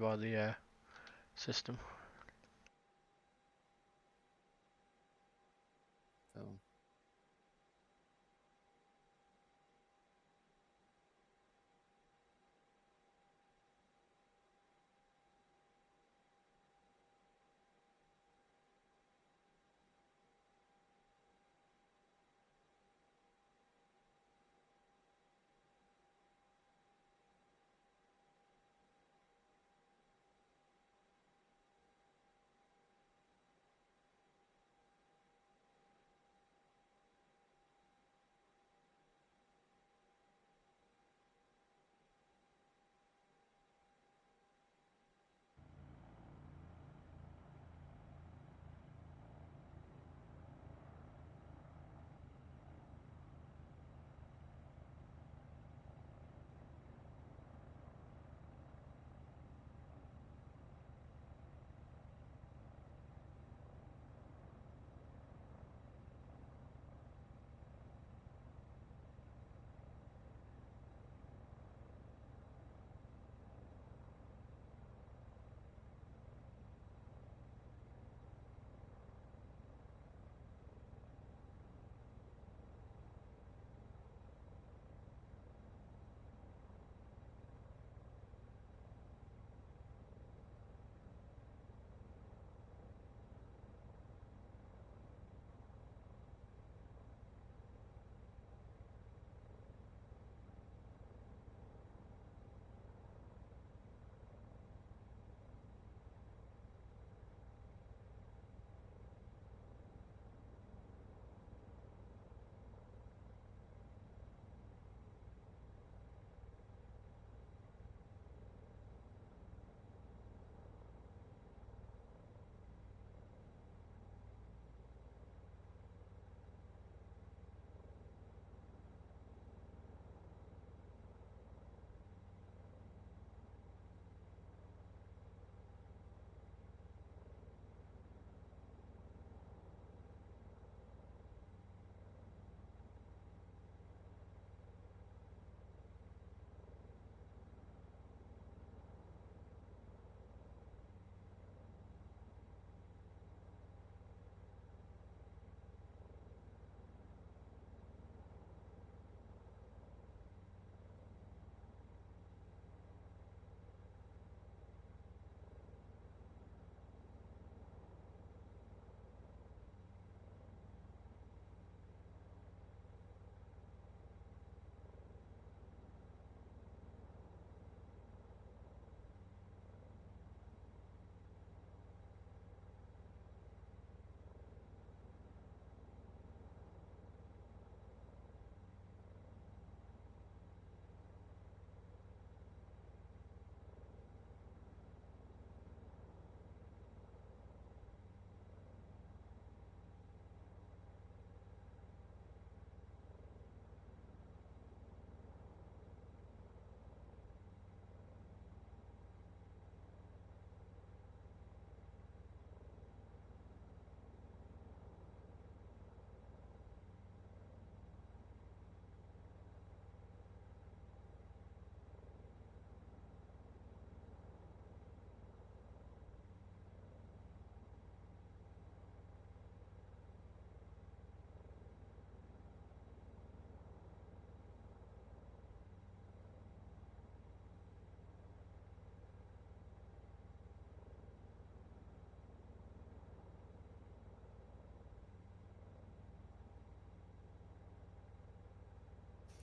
by the system. Oh.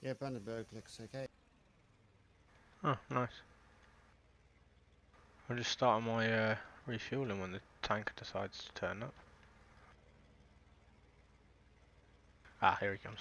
Yeah, Brandenburg looks okay. Oh, nice. I'm just starting my refueling when the tanker decides to turn up. Ah, here he comes.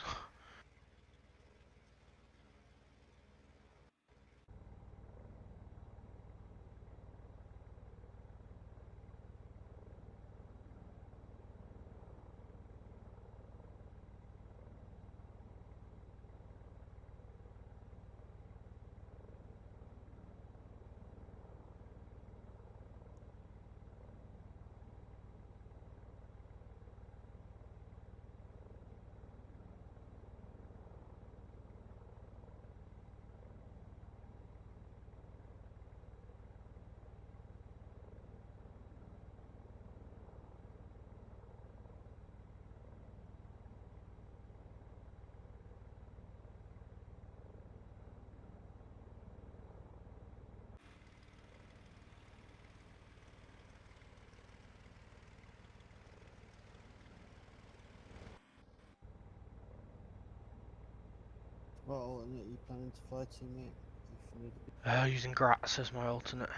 What alternate are you planning to fly to, mate? If you need a bit. Using Graz as my alternate.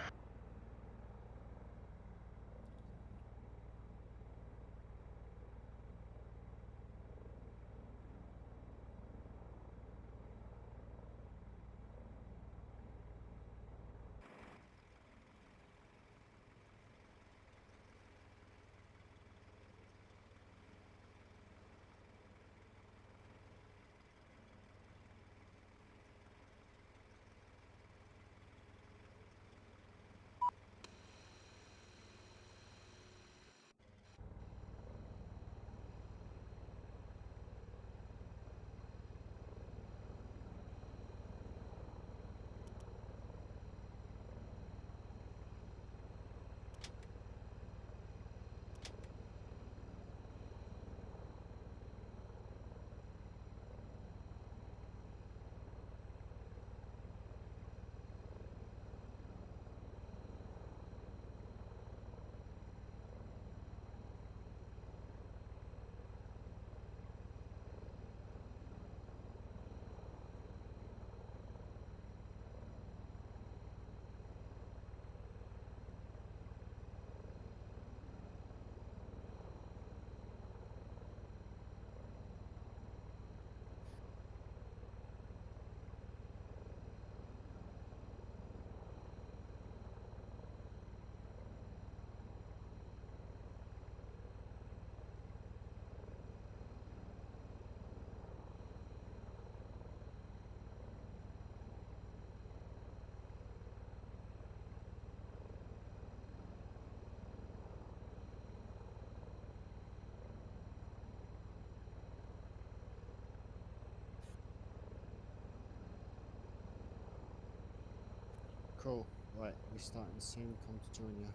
Cool. Right, we're starting soon. Come to join you.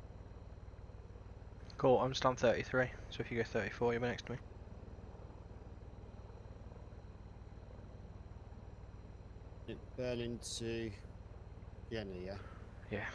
Cool, I'm stand 33, so if you go 34, you'll be next to me. Berlin to Vienna, yeah? Yeah.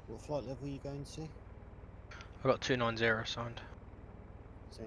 What flight level are you going to? I got 290 signed. Same.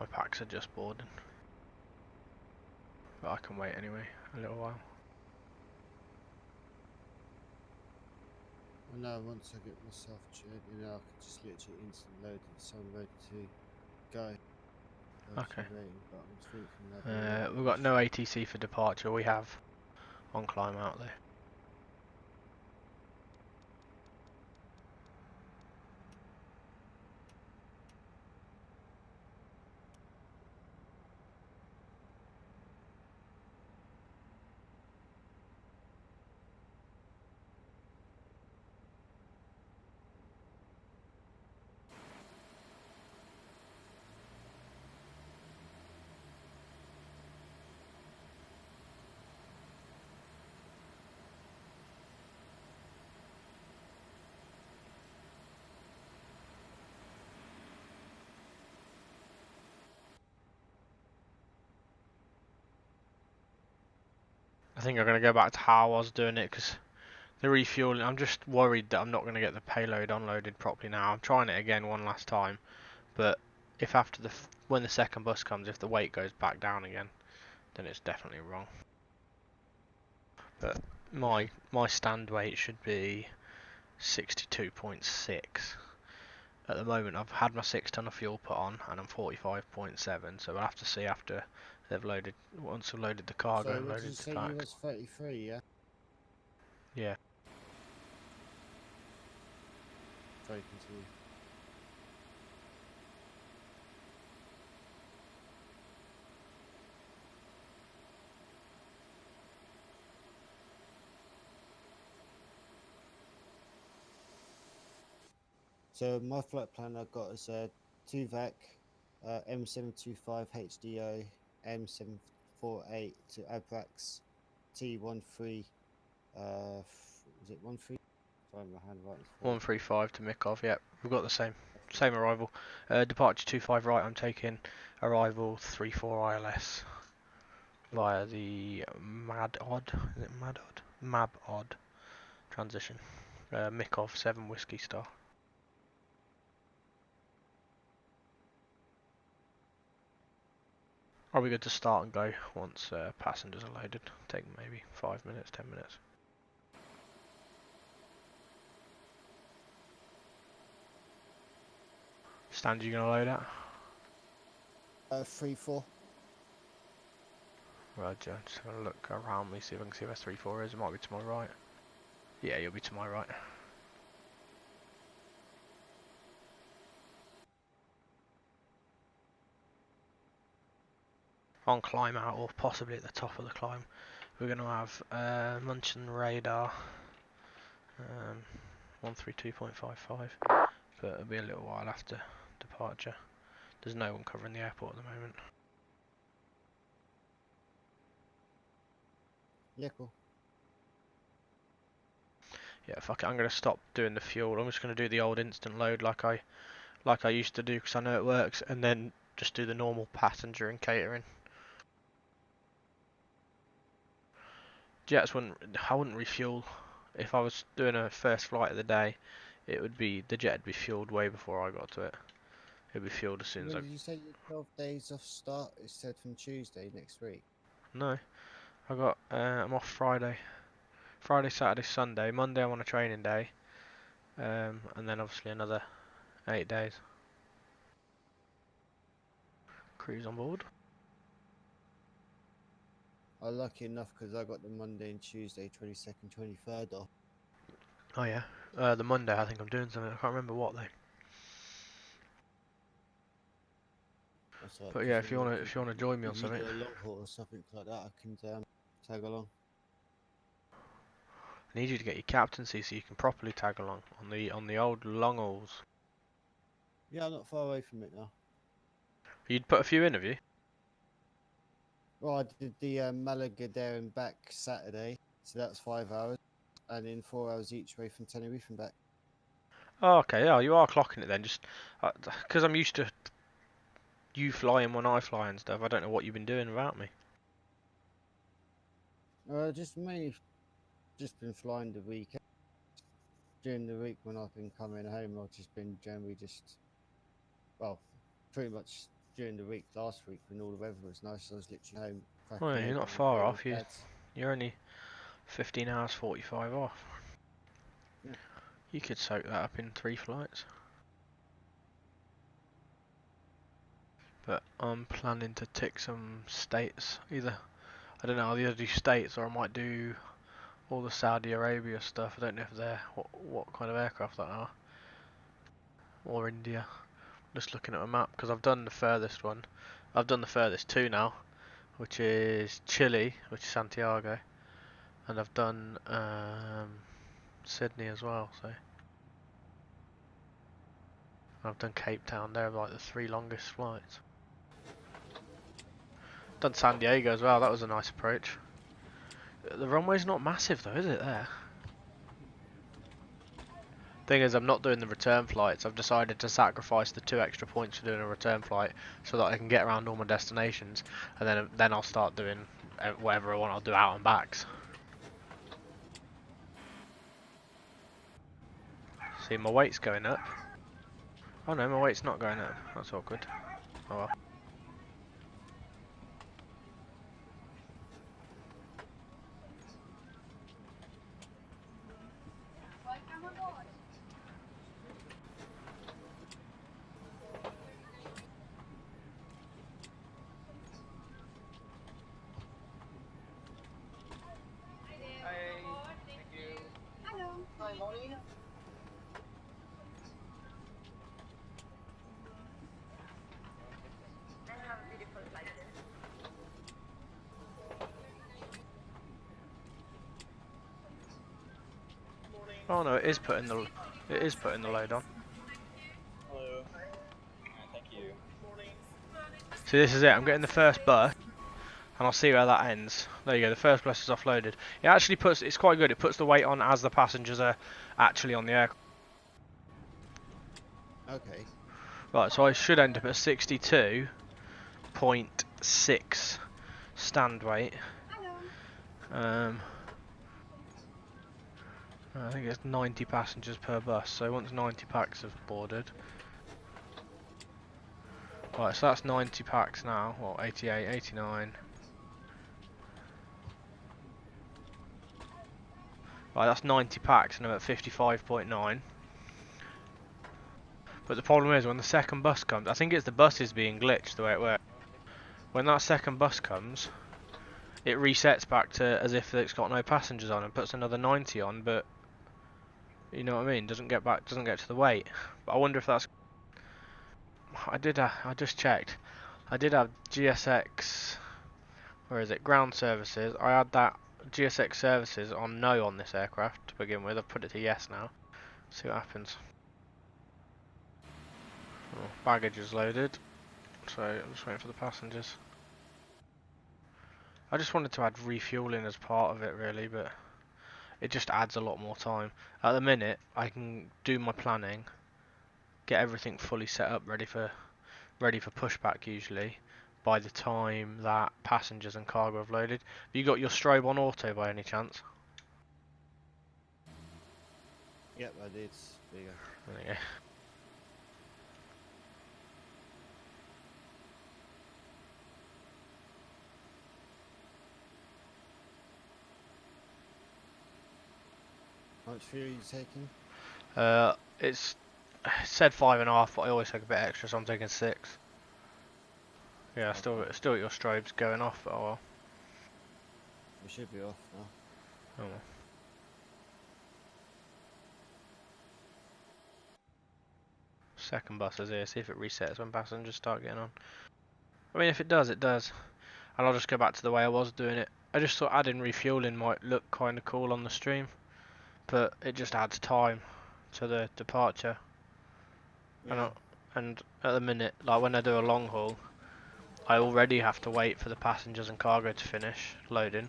My packs are just boarding. But I can wait anyway, a little while. I know once I get myself cheered, you know, I can just literally instant load it, so I'm ready to go. Okay. Waiting, but I'm thinking that'd be a lot We've got no easier. ATC for departure. We have on climb out though. I think I'm going to go back to how I was doing it because the refueling, I'm just worried that I'm not going to get the payload unloaded properly now. I'm trying it again one last time, but if after when the second bus comes, if the weight goes back down again, then it's definitely wrong. But my stand weight should be 62.6. At the moment I've had my 6 ton of fuel put on and I'm 45.7, so we'll have to see after they've loaded, once we've loaded the cargo So and what did you loaded the say you packs. was 33, yeah? Yeah. Sorry, continue. So my flight plan I've got is 2VAC, M725 HDO, M748 to Abrax, T13, is it 13? Sorry, my handwriting's poor. 135 to Mikov, yep. We've got the same arrival. Departure 25 right, I'm taking arrival 34 ILS Cool. via the Mad-Odd, is it Mad-Odd? Mab-Odd transition. Mikov 7 Whiskey Star. Are we good to start and go once passengers are loaded? Take maybe 5 minutes, 10 minutes. Stand, you gonna load at? 3-4. Roger, just gonna look around me, see if I can see where 34 is. It might be to my right. Yeah, you'll be to my right. On climb out, or possibly at the top of the climb, we're gonna have Munchen radar 132.55, but it'll be a little while after departure. There's no one covering the airport at the moment. Yeah, cool. Yeah, fuck it, I'm gonna stop doing the fuel. I'm just gonna do the old instant load like I used to do because I know it works, and then just do the normal passenger and catering. Jets wouldn't, I wouldn't refuel if I was doing a first flight of the day. It would be the jet would be fueled way before I got to it. It'd be fueled as So soon as when I. did you say you 12 days off start? It said from Tuesday next week. No, I got. I'm off Friday, Saturday, Sunday. Monday I'm on a training day, and then obviously another 8 days. Cruise on board. I'm lucky enough because I got the Monday and Tuesday, 22nd, 23rd off. Oh yeah, the Monday I think I'm doing something. I can't remember what though. That's right, But yeah, because if you wanna join me on if you something, do a long haul or something like that, I can tag along. I need you to get your captaincy so you can properly tag along on the old long hauls. Yeah, I'm not far away from it now. You'd put a few in, have you? Well, I did the Malaga there and back Saturday, so that's 5 hours, and in 4 hours each way from Tenerife and back. Oh, okay, yeah, you are clocking it then. Just because I'm used to you flying when I fly and stuff. I don't know what you've been doing without me. Just mainly just been flying the weekend. During the week when I've been coming home, I've just been generally just, well, pretty much during the week last week when all the weather was nice. I was literally home Well, cracking you're egg not on the far grill off. with Dad's. You're only 15 hours 45 off. Yeah. You could soak that up in 3 flights. But I'm planning to tick some states. Either, I don't know, I'll either do states or I might do all the Saudi Arabia stuff. I don't know if they're what kind of aircraft that are. Or India. Just looking at a map because I've done the furthest one. I've done the furthest two now, which is Chile, which is Santiago, and I've done Sydney as well. So I've done Cape Town. They're like the 3 longest flights. Done San Diego as well. That was a nice approach. The runway's not massive though, is it? There. Thing is, I'm not doing the return flights. I've decided to sacrifice the 2 extra points for doing a return flight so that I can get around all my destinations, and then I'll start doing whatever I want. I'll do out and backs. See, my weight's going up. Oh no, my weight's not going up. That's awkward. Oh well. Oh no, it is putting the load on. Hello. Thank you. So this is it. I'm getting the first bus, and I'll see where that ends. There you go. The first bus is offloaded. It actually puts. It's quite good. It puts the weight on as the passengers are actually on the aircraft. Okay. Right. So I should end up at 62.6 stand weight. I think it's 90 passengers per bus. So once 90 packs have boarded. Right, so that's 90 packs now, or 88, 89. Right, that's 90 packs and I'm at 55.9. But the problem is when the second bus comes, I think it's the buses being glitched the way it works. When that second bus comes, it resets back to as if it's got no passengers on and puts another 90 on, but you know what I mean, doesn't get to the weight. But I wonder if that's... I just checked. I did have GSX, where is it, ground services. I had that GSX services on no on this aircraft to begin with. I've put it to yes now. See what happens. Oh, baggage is loaded, so I'm just waiting for the passengers. I just wanted to add refueling as part of it really, but it just adds a lot more time. At the minute, I can do my planning, get everything fully set up, ready for pushback usually, by the time that passengers and cargo have loaded. Have you got your strobe on auto by any chance? Yep, I did. There you go. There you go. How much fuel are you taking? It's said 5.5, but I always take a bit extra, so I'm taking 6. Yeah, Okay. still got your strobes going off, but oh well. We should be off now. Oh well. Second bus is here, see if it resets when passengers start getting on. I mean, if it does, it does. And I'll just go back to the way I was doing it. I just thought adding refueling might look kind of cool on the stream, but it just adds time to the departure. Yeah. And at the minute, like when I do a long haul, I already have to wait for the passengers and cargo to finish loading.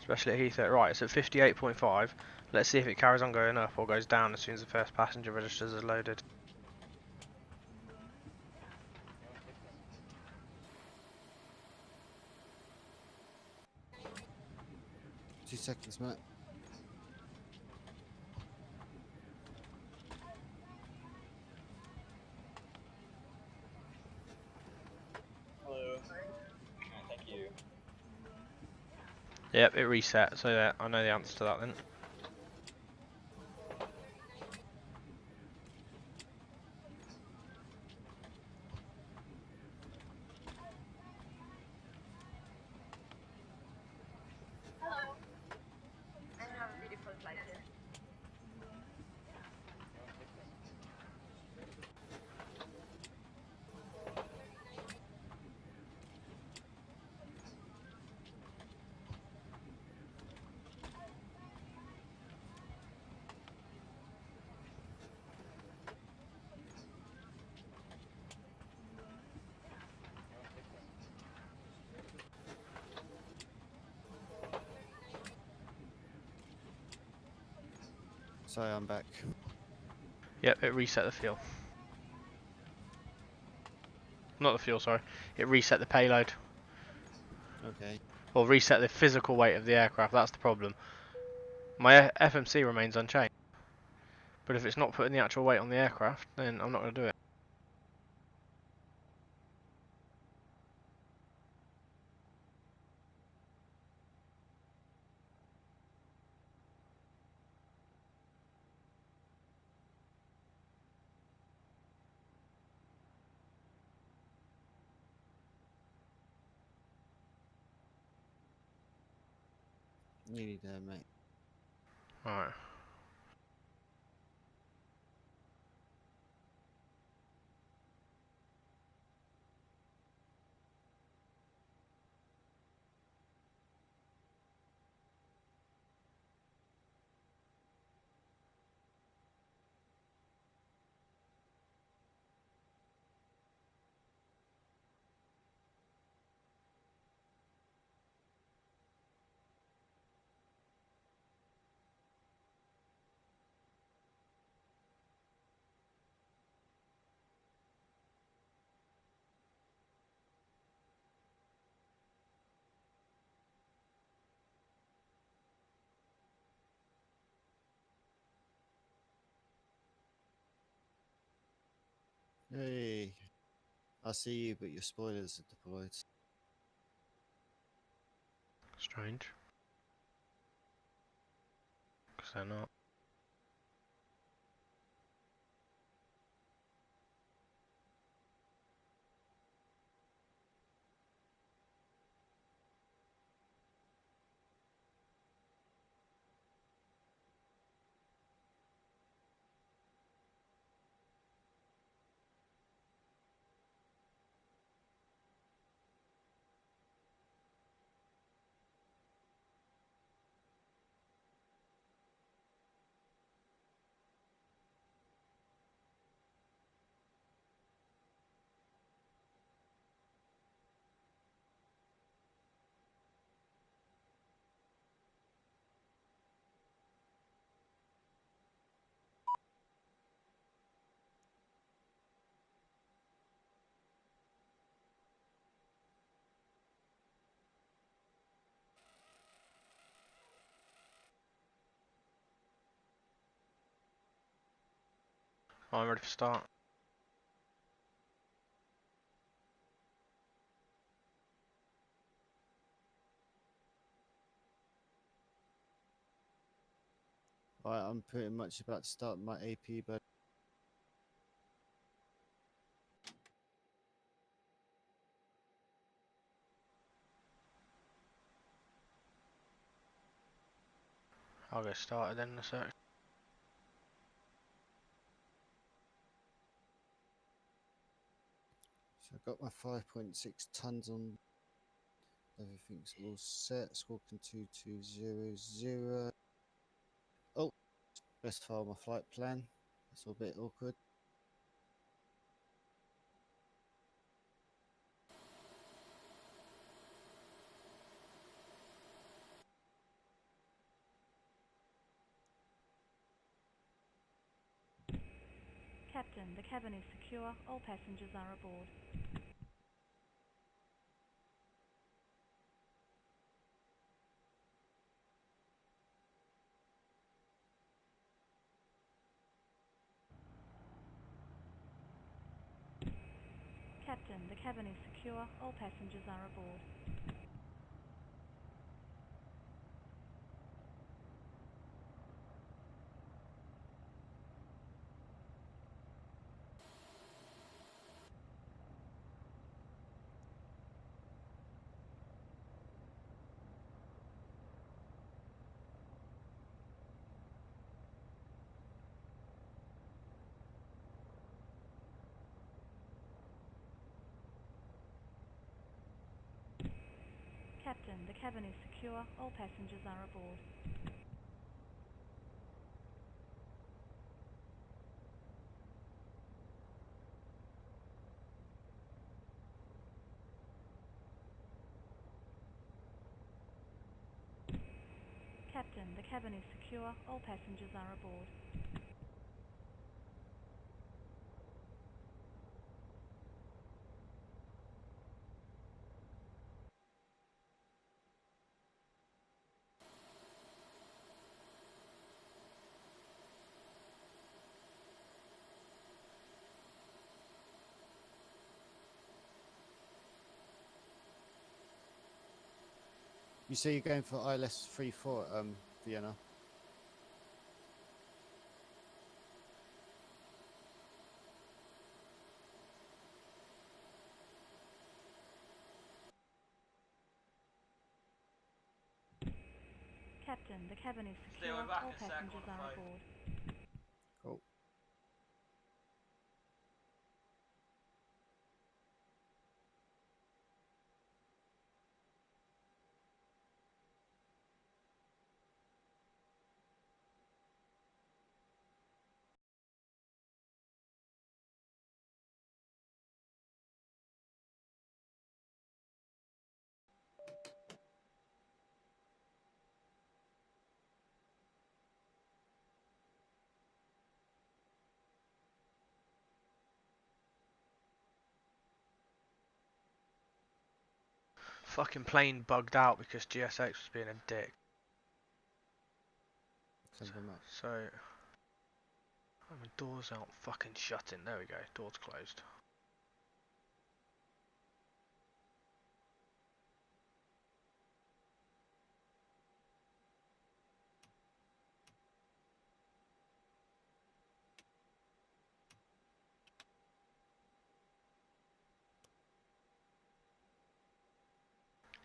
Especially at Heathrow. Right, it's at 58.5. Let's see if it carries on going up or goes down as soon as the first passenger registers is loaded. Two seconds, Matt. Yep, it reset, so yeah, I know the answer to that then. Sorry, I'm back. Yep, it reset the fuel. Not the fuel, sorry. It reset the payload. Okay. Or reset the physical weight of the aircraft, that's the problem. My FMC remains unchanged. But if it's not putting the actual weight on the aircraft, then I'm not going to do it. Nearly there, mate. Alright. Hey, I see you, but your spoilers are deployed. Strange. Because they're not. I'm ready for start. Right, I'm pretty much about to start my AP, but I'll get started then in a sec. so I've got my 5.6 tons on. Everything's all set. Squawking 2200. Oh, best file my flight plan. That's all a bit awkward. Captain, the cabin is secure. All passengers are aboard. Captain, the cabin is secure. All passengers are aboard. Captain, the cabin is secure. All passengers are aboard. Captain, the cabin is secure. All passengers are aboard. You say you're going for ILS-34, Vienna. Captain, the cabin is Stay secure. back All a sec passengers on the are phone. aboard. Cool. Fucking plane bugged out because GSX was being a dick. Send them up. So, oh, my doors aren't fucking shutting. There we go. Doors closed.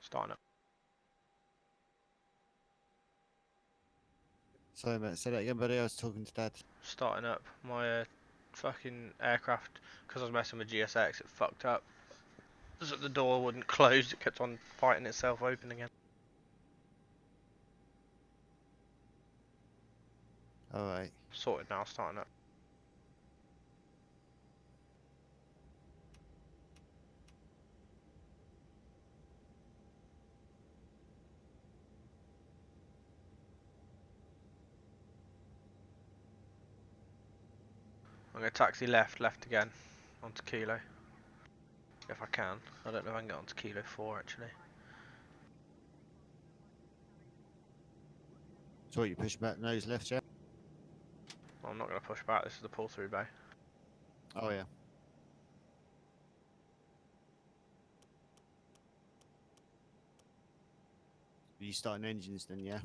Starting up. Sorry, mate. Say that again, buddy. I was talking to Dad. Starting up. My fucking aircraft, because I was messing with GSX, it fucked up. So the door wouldn't close. It kept on fighting itself open again. All right. Sorted now. Starting up. I'm going to taxi left again, onto Kilo. If I can. I don't know if I can get onto Kilo 4 actually. So you push back nose left, yeah? Well, I'm not going to push back, this is the pull through bay. Oh, yeah. You starting engines then, yeah?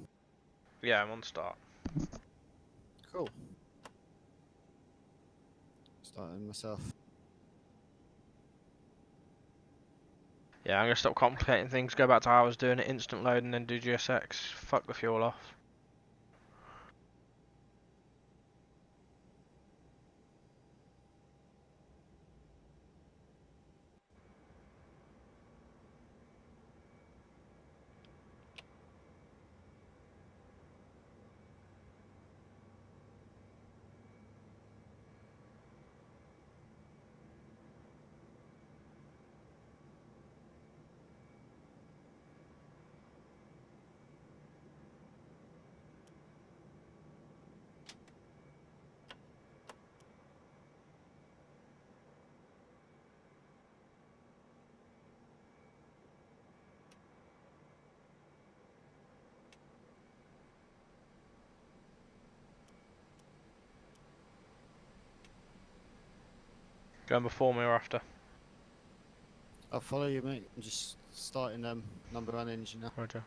Yeah, I'm on start. Cool. Starting myself. Yeah, I'm going to stop complicating things, go back to how I was doing it, instant load and then do GSX. Fuck the fuel off. Going before me or after? I'll follow you, mate. I'm just starting number one engine now. Roger.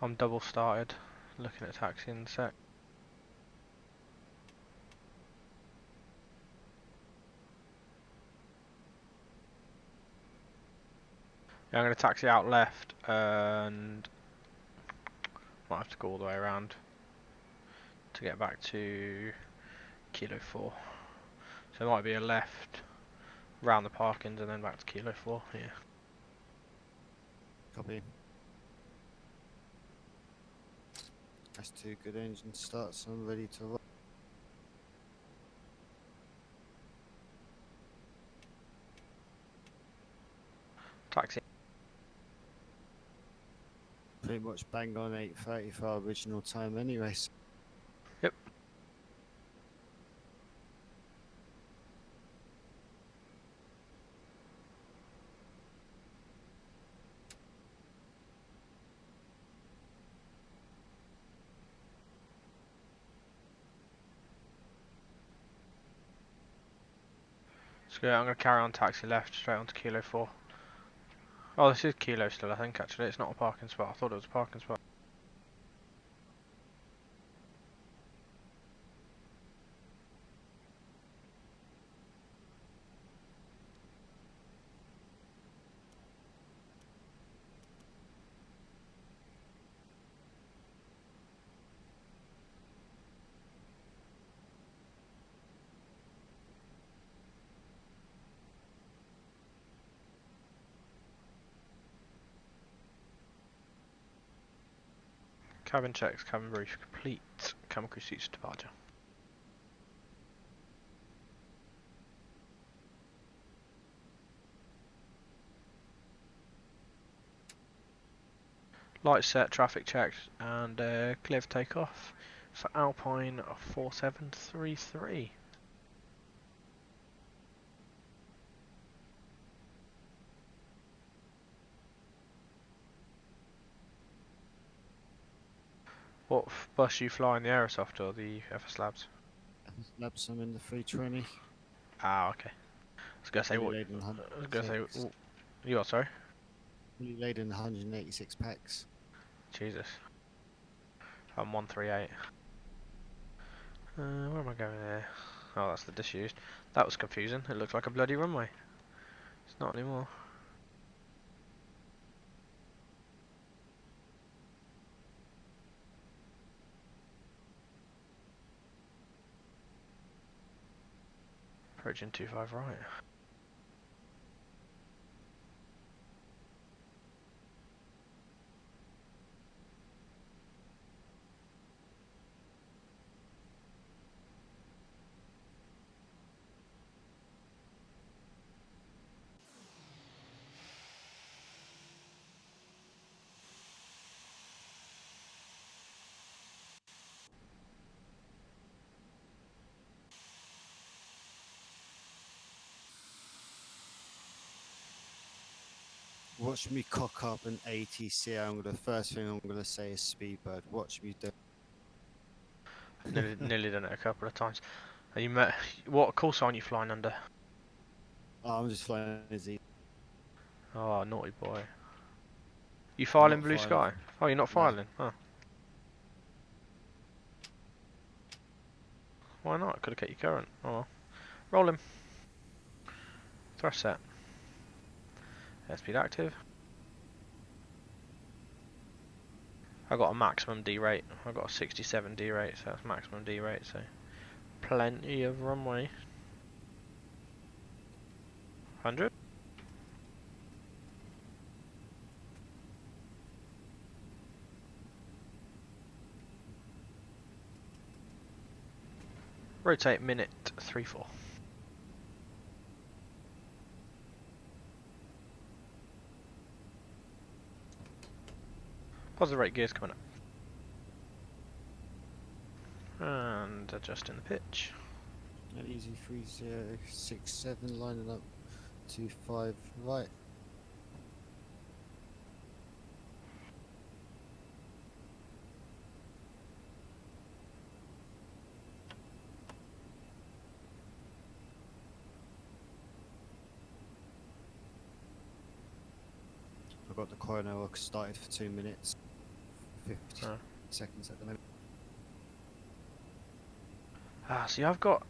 I'm double started, looking at taxi in a sec. Yeah, I'm going to taxi out left and might have to go all the way around to get back to Kilo 4. So it might be a left, round the parkings and then back to Kilo 4, yeah. Copy. That's 2 good engine starts. I'm ready to roll. Taxi. Pretty much bang on 8:30 for our original time anyway. So Yep. So yeah, I'm going to carry on taxi left straight onto Kilo 4. Oh, this is Kilo still, I think, actually. It's not a parking spot. I thought it was a parking spot. Cabin checks, cabin brief complete. Cabin crew seats departure. Lights set, traffic checked, and clear for takeoff for Alpine 4733. What bus you flying, the Aerosoft or the FS Labs? Labs, I'm in the 320. Ah, okay. I was gonna say Fully what? laden I was gonna say 186. you what? Sorry. Fully laden 186 packs. Jesus. I'm 138. Where am I going there? Oh, that's the disused. That was confusing. It looks like a bloody runway. It's not anymore. Approaching 25 right. Watch me cock up an ATC. The first thing I'm gonna say is Speedbird. Watch me do. Nearly done it a couple of times. Are you met? What call sign are you flying under? Oh, I'm just flying as easy. Oh, naughty boy. You I'm filing not blue filing. sky? Oh, you're not Nah. filing? Oh. Why not? Could have kept your current. Oh well. Roll him. Thrust set. Airspeed active. I got a maximum D rate. I got a 67 D rate, so that's maximum D rate, so plenty of runway. 100. Rotate minute 34. Positive rate gears coming up. And adjusting the pitch. An easy 3067 lining up 25 right. I've got the corner work started for 2 minutes, 50 Oh. seconds at the moment. Ah, see, I've got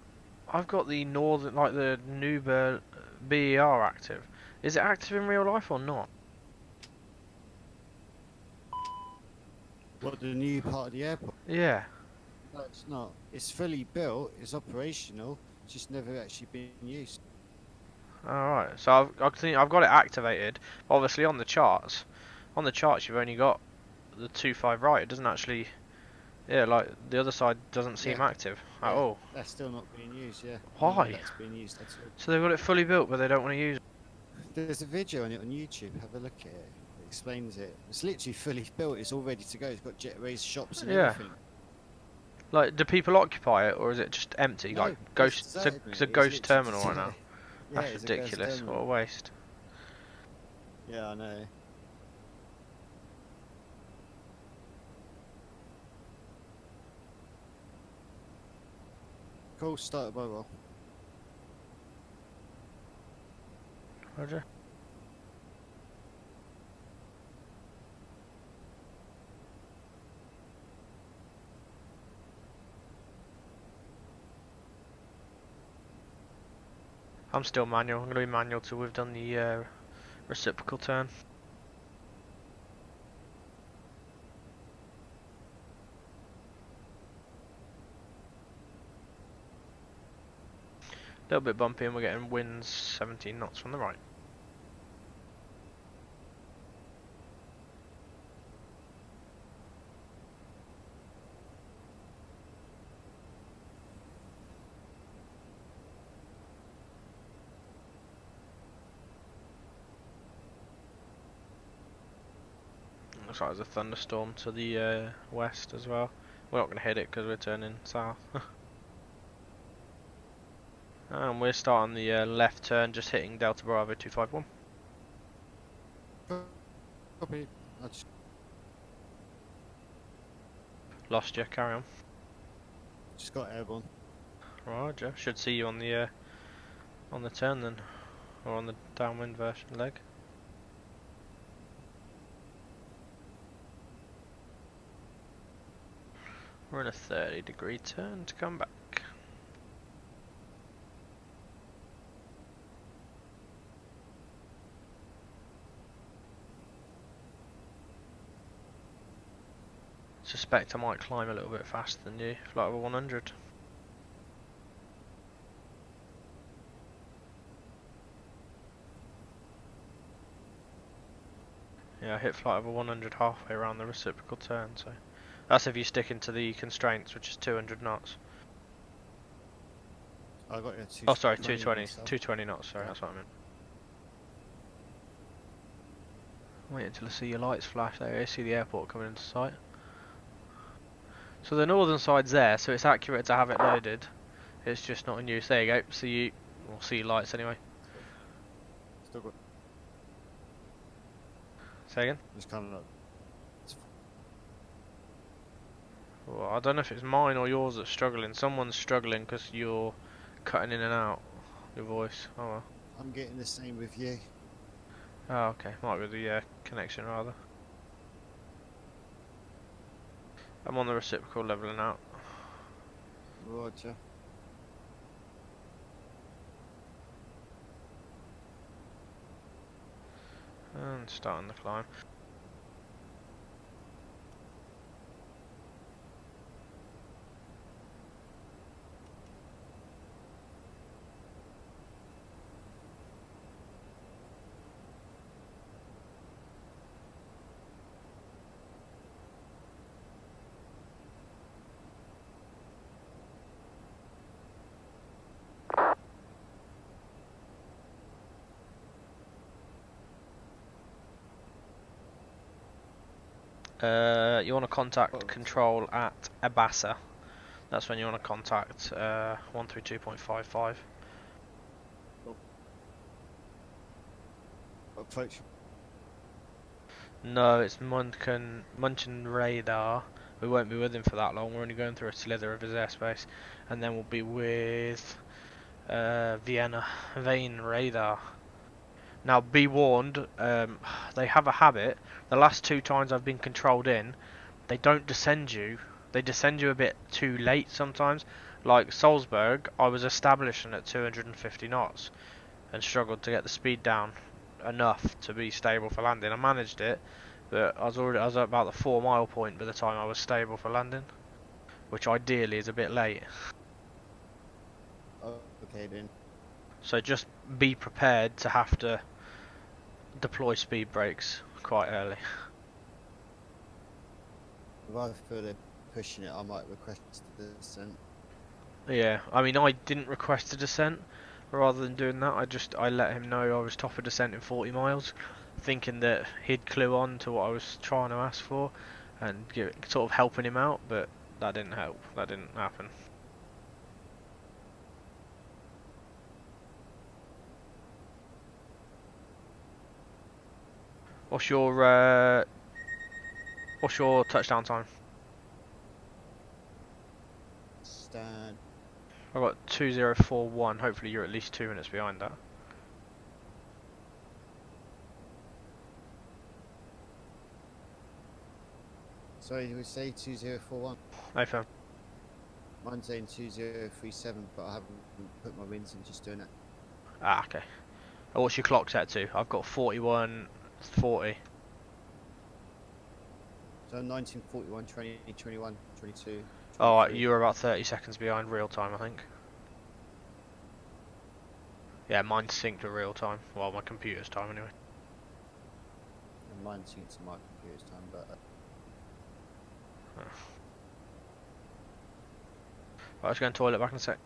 the northern, like the new BER active. Is it active in real life or not? What, the new part of the airport? Yeah. No, it's not. It's fully built, it's operational, just never actually been used. Alright, so I've got it activated. Obviously on the charts you've only got the 25 right. It doesn't actually Yeah, like the other side doesn't seem Yeah, active at yeah. all. That's still not being used. Yeah, none of Why? that's being used at all. So they've got it fully built, but they don't want to use it. There's a video on it on YouTube. Have a look at it. It explains it. It's literally fully built. It's all ready to go. It's got jet raised shops and Yeah. everything. Like, do people occupy it, or is it just empty? Like, No, it's ghost. deserted, It's a mate. It's ghost literally terminal right now. yeah, That's it's a ghost ridiculous. What a terminal. waste. Yeah, I know. Cool, start a mobile. Roger. I'm still manual. I'm going to be manual till we've done the reciprocal turn. A little bit bumpy, and we're getting winds 17 knots from the right. Looks like there's a thunderstorm to the west as well. We're not going to hit it because we're turning south. And we're starting the left turn, just hitting Delta Bravo 251. Copy. I Lost you, carry on. just got airborne. Roger, should see you on the turn then, or on the downwind version leg. We're in a 30-degree turn to come back. Suspect I might climb a little bit faster than you, flight over 100. Yeah, I hit flight over 100 halfway around the reciprocal turn, so that's if you stick into the constraints, which is 200 knots. I got you. Oh, sorry, 220. 220 knots, sorry, Yeah. that's what I meant. Wait until I see your lights flash. There you see the airport coming into sight. So the northern side's there, so it's accurate to have it loaded. It's just not in use. There you go. See you. We'll see your lights anyway. Still got. Say again. It's coming up. Well, I don't know if it's mine or yours that's struggling. Someone's struggling because you're cutting in and out your voice. Oh well. I'm getting the same with you. Oh, okay. Might be the connection rather. I'm on the reciprocal leveling out. Roger. And starting the climb. You want to contact control at Abasa. That's when you want to contact 132.55. Approach. No, it's Munchen radar. We won't be with him for that long. We're only going through a slither of his airspace, and then we'll be with Vienna Vane radar. Now, be warned. They have a habit. The last two times I've been controlled in, they don't descend you. They descend you a bit too late sometimes. Like Salzburg, I was establishing at 250 knots and struggled to get the speed down enough to be stable for landing. I managed it, but I was at about the 4 mile point by the time I was stable for landing, which ideally is a bit late. Oh, okay then. So just be prepared to have to deploy speed brakes quite early. Right for the pushing it, I might request the descent. Yeah, I mean, I didn't request a descent. Rather than doing that, I let him know I was top of descent in 40 miles, thinking that he'd clue on to what I was trying to ask for, and sort of helping him out. But that didn't help. That didn't happen. What's your touchdown time? Stand. I've got 2041. Hopefully you're at least 2 minutes behind that. Sorry, did we say 2041? No fam. Mine's saying 2037, but I haven't put my wins in, just doing it. Ah, okay. Oh, what's your clock set to? I've got 41:40. So 1941, 20, 21, 22, Oh, 23. you were about 30 seconds behind real time, I think. Yeah, mine's synced to real time. Well, my computer's time anyway. And mine synced to my computer's time, but Right, let's go and toilet back in a sec.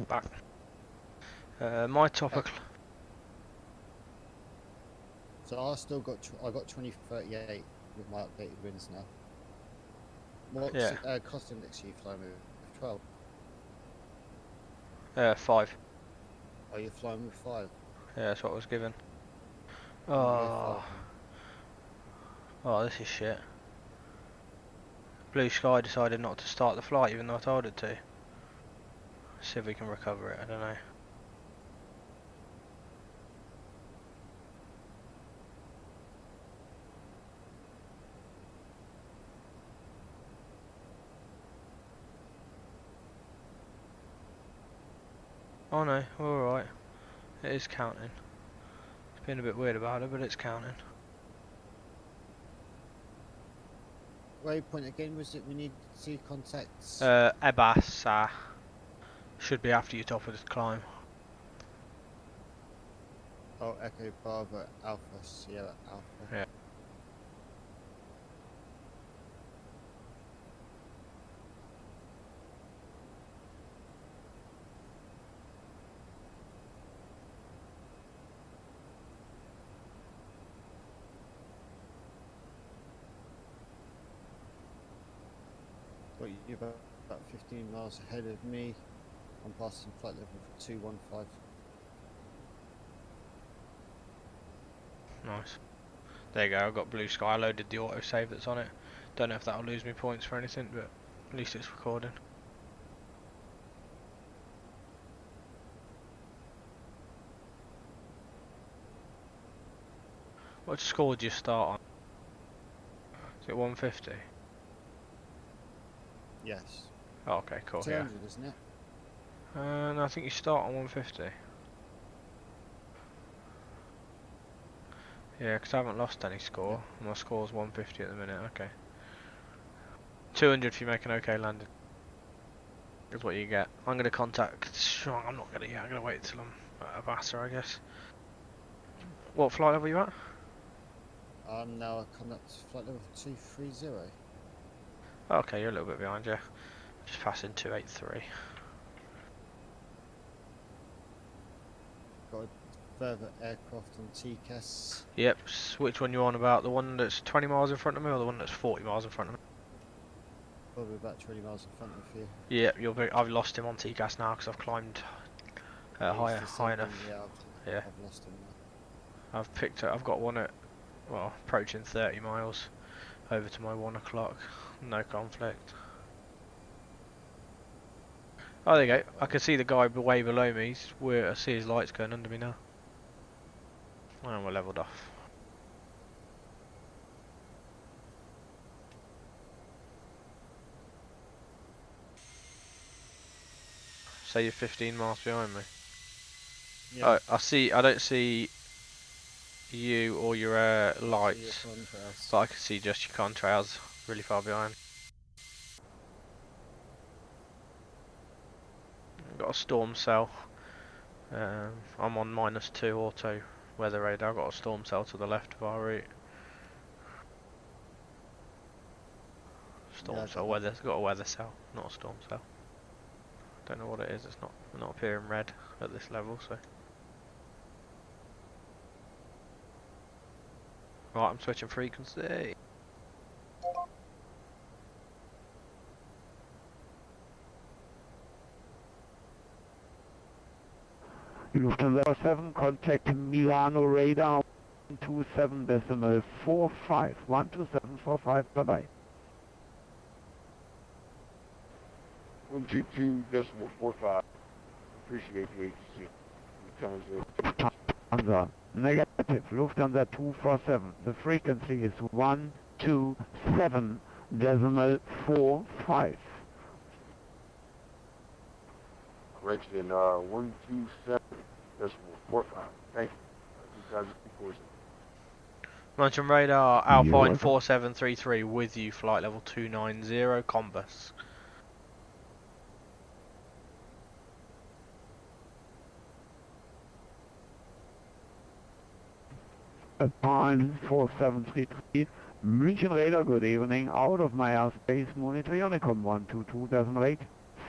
Back. My topic. so I still got I got 2038 with my updated wins now. What's Yeah. cost index are you flying with? 12. 5. Are you flying with 5? Yeah, that's what I was given. I'm gonna go Oh, 5 then. oh, this is shit. Blue Sky decided not to start the flight even though I told it to. See if we can recover it, I don't know. Oh no, we're alright. It is counting. It's been a bit weird about it, but it's counting. Waypoint again, was it we need to contact? Ebas should be after your top of this climb. Oh, Echo Bravo Alpha Sierra Alpha. Yeah. Got you about 15 miles ahead of me. I'm passing flight level 215. Nice. There you go, I've got blue sky. I loaded the autosave that's on it. Don't know if that'll lose me points for anything, but at least it's recording. What score did you start on? Is it 150? Yes. Oh, okay, cool, yeah. 200, isn't it? No, I think you start on 150. Yeah, because I haven't lost any score. Yeah. My score's 150 at the minute, okay. 200 if you make an okay landing. Is what you get. I'm going to contact... I'm not going to yet, I'm going to wait till I'm at Abassa, I guess. What flight level are you at? I'm now coming up to flight level 230. Okay, you're a little bit behind, yeah. Just passing 283. Got a further aircraft on TCAS. Yep, which one you on about? The one that's 20 miles in front of me or the one that's 40 miles in front of me? Probably about 20 miles in front of you. Yeah, I've lost him on TCAS now because I've climbed high enough. Yeah, Yeah. I've lost him now. I've got one at, well, approaching 30 miles over to my 1 o'clock. No conflict. Oh, there you go. I can see the guy way below me. I see his lights going under me now. And we're leveled off. Say you're 15 miles behind me. Yeah. Oh, I don't see you or your lights, but I can see just your contrails really far behind. I've got a storm cell. I'm on -2 auto weather radar. I've got a storm cell to the left of our route. Storm cell weather. It's got a weather cell, not a storm cell. Don't know what it is. It's not appearing red at this level, so. Right, I'm switching frequency. Lufthansa 7, contact Milano radar 127.45, 12745, bye bye. 122.45. Appreciate the agency. Lufthansa, negative, Lufthansa 247, the frequency is 127.45. Correction, 127.45. Thank you. Mountain radar, Alpine 4733 with you, flight level 290, Combus. Alpine 4733, München radar, good evening, out of my airspace, monitor Unicom 122.8,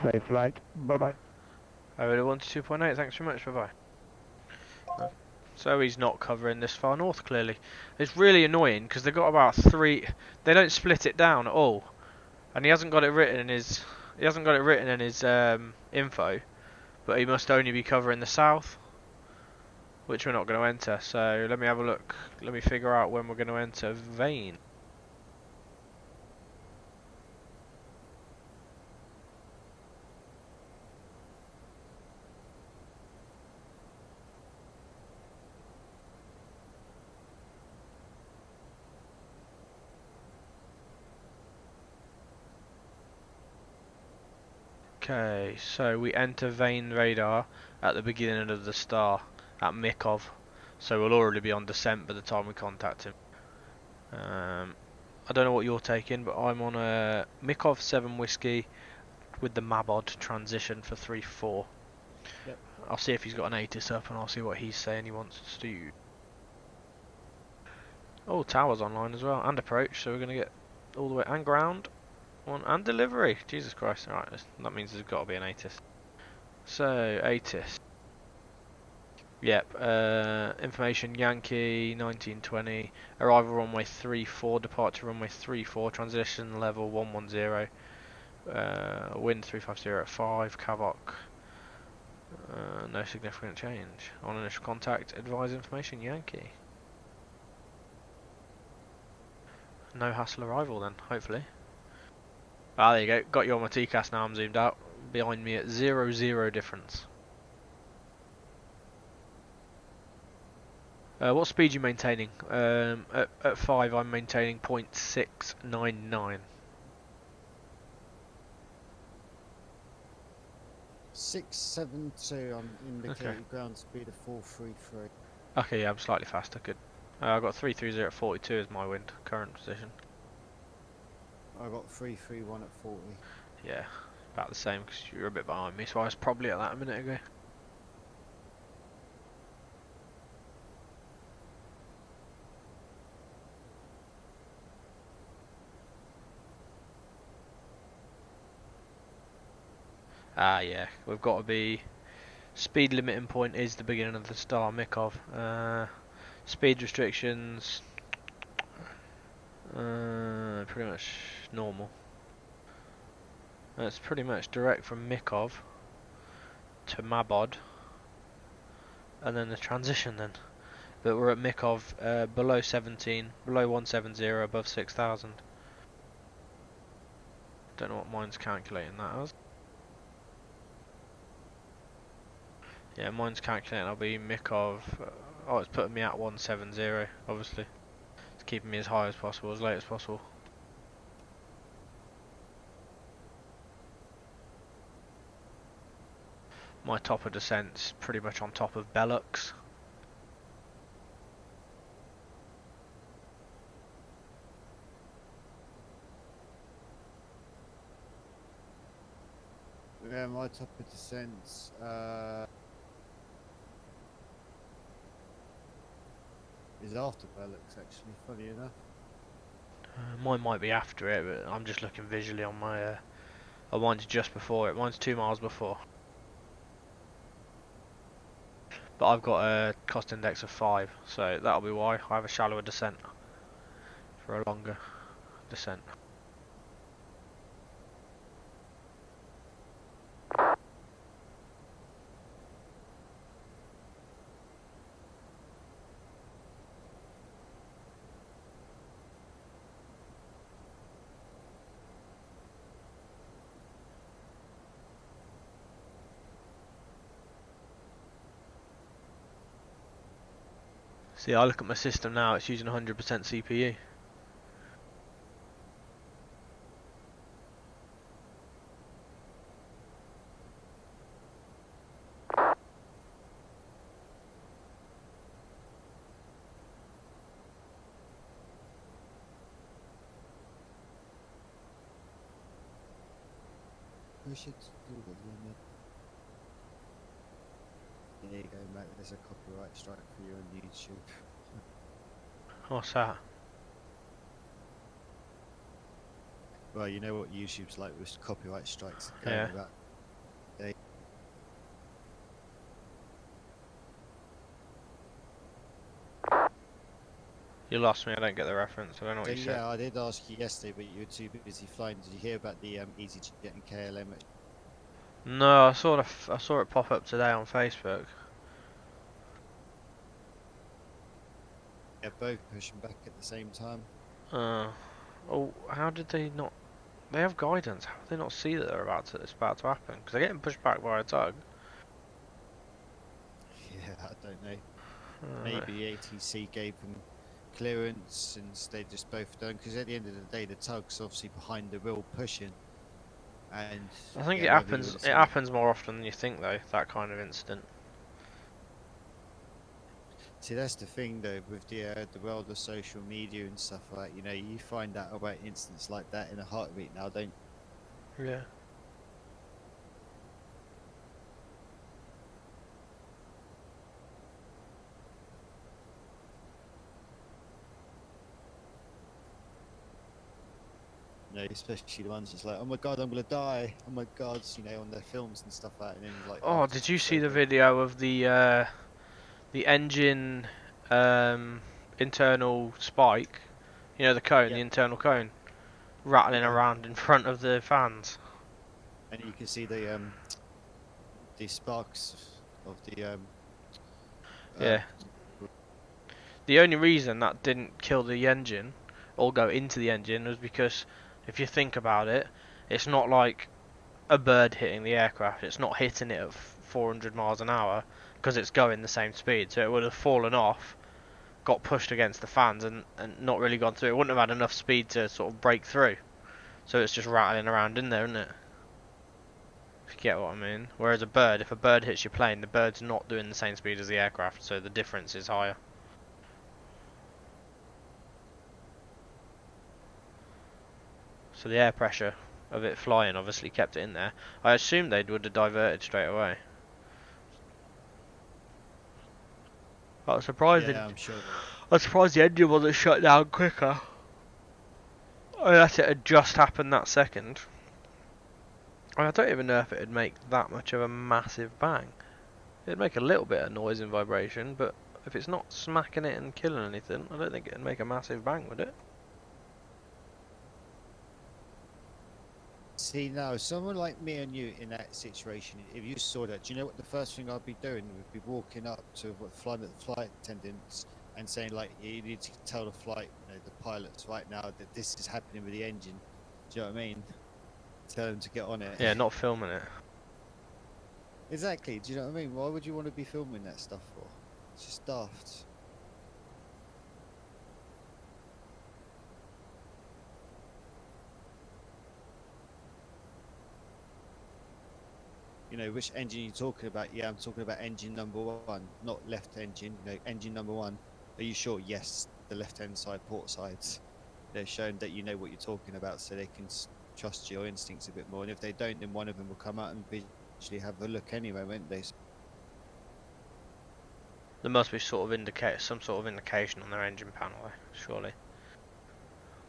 safe flight, bye bye. Over 122.8, thanks very much, bye bye. So he's not covering this far north, clearly. It's really annoying because they've got about 3. They don't split it down at all, and he hasn't got it written in his. Info, but he must only be covering the south, which we're not going to enter. So let me have a look. Let me figure out when we're going to enter Vane. Okay, so we enter vane radar at the beginning of the star at Mikov, so we'll already be on descent by the time we contact him. I don't know what you're taking, but I'm on a Mikov 7 whiskey with the Mabod transition for 3-4. Yep. I'll see if he's got an ATIS up and I'll see what he's saying he wants to do. Oh, tower's online as well, and approach, so we're going to get all the way, and ground, one, and delivery. Jesus Christ, alright, that means there's got to be an ATIS. So, ATIS. Yep, information Yankee 1920, arrival runway 34, departure runway 34, transition level 110, wind 350 at 5, Kavok, no significant change. On initial contact, advise information Yankee. No hassle arrival then, hopefully. Ah, there you go, got you on my TCAS now, I'm zoomed out, behind me at 0 difference. What speed are you maintaining? At 5 I'm maintaining 0.699. 672, I'm indicating Okay. ground speed of 433. Okay, yeah, I'm slightly faster, good. I've got 330 at 42 as my wind, current position. I got 331 at 40. Yeah, about the same because you're a bit behind me, so I was probably at that a minute ago. Ah, yeah, we've got to be... Speed limiting point is the beginning of the star, Mikov. Speed restrictions... pretty much normal. It's pretty much direct from Mikov to Mabod, and then the transition then. But we're at Mikov below 17, below 170, above 6,000. Don't know what mine's calculating that as. Yeah, mine's calculating I'll be Mikov. Oh, it's putting me at 170, obviously. It's keeping me as high as possible, as late as possible. My top of descent's pretty much on top of Bellux. Yeah, my top of descent, is after Bellux actually, funny enough. Mine might be after it, but I'm just looking visually on my... oh, mine's just before it. Mine's 2 miles before. But I've got a cost index of 5, so that'll be why I have a shallower descent for a longer descent. See, I look at my system now, it's using 100% CPU. We should do the limit. There you go, mate. There's a copyright strike for you on YouTube. What's that? Well, you know what YouTube's like with copyright strikes. Yeah. About You lost me, I don't get the reference, I don't know what you said. yeah, I did ask you yesterday, but you were too busy flying. Did you hear about the EasyJet and KLM? No, I saw it pop up today on Facebook. Yeah, both pushing back at the same time. Oh, how did they not... They have guidance, how did they not see that it's about to happen? Because they're getting pushed back by a tug. Yeah, I don't know. Maybe ATC gave them clearance and they just both done, because at the end of the day the tug's obviously behind the wheel pushing. And I think yeah, it whether you happens. would have It seen it. happens more often than you think, though. That kind of incident. See, that's the thing though with the world of social media and stuff like that. You know, you find out about incidents like that in a heartbeat now, don't Yeah. you? Know, especially the ones that's like, oh my god, I'm gonna die. Oh my god, you know, on their films and stuff like that. And then like Oh, after did it's you just see the over. video of the engine internal spike? You know the cone, the Yep. internal cone, rattling Yeah. around in front of the fans. And you can see the sparks of the uh, Yeah. The only reason that didn't kill the engine or go into the engine was because if you think about it, it's not like a bird hitting the aircraft. It's not hitting it at 400 miles an hour because it's going the same speed. So it would have fallen off, got pushed against the fans and not really gone through. It wouldn't have had enough speed to sort of break through. So it's just rattling around in there, isn't it? If you get what I mean. Whereas a bird, if a bird hits your plane, the bird's not doing the same speed as the aircraft, so the difference is higher. So the air pressure of it flying obviously kept it in there. I assumed they would have diverted straight away. I was surprised. yeah, I'm sure. I was surprised the engine wasn't shut down quicker. Unless it had just happened that second. I don't even know if it'd make that much of a massive bang. It'd make a little bit of noise and vibration, but if it's not smacking it and killing anything, I don't think it'd make a massive bang, would it? See, now, someone like me and you in that situation, if you saw that, do you know what the first thing I'd be doing? Would be walking up to what flight attendants and saying, like, you need to tell the flight, you know, the pilots right now that this is happening with the engine. Do you know what I mean? Tell them to get on it. Yeah, not filming it. Exactly. Do you know what I mean? Why would you want to be filming that stuff for? It's just daft. You know, which engine are you talking about? Yeah, I'm talking about engine number one, not left engine. You know, engine number one. Are you sure? Yes, the left-hand side, port sides. They're showing that you know what you're talking about, so they can trust your instincts a bit more. And if they don't, then one of them will come out and visually have a look anyway, won't they? There must be some sort of indication on their engine panel, surely.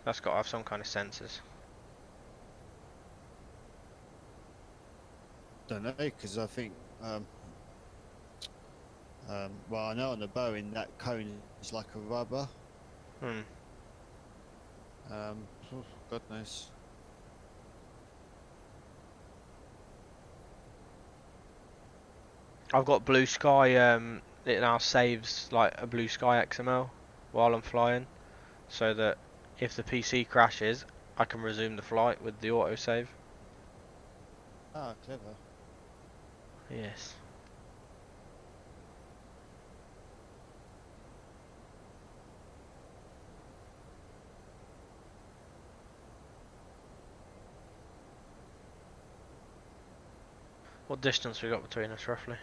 That's got to have some kind of sensors. Don't know, because I think, well, I know on the Boeing that cone is like a rubber. God knows. I've got Blue Sky. It now saves like a Blue Sky XML while I'm flying, so that if the PC crashes, I can resume the flight with the autosave. Ah, clever. Yes. What distance we got between us, roughly?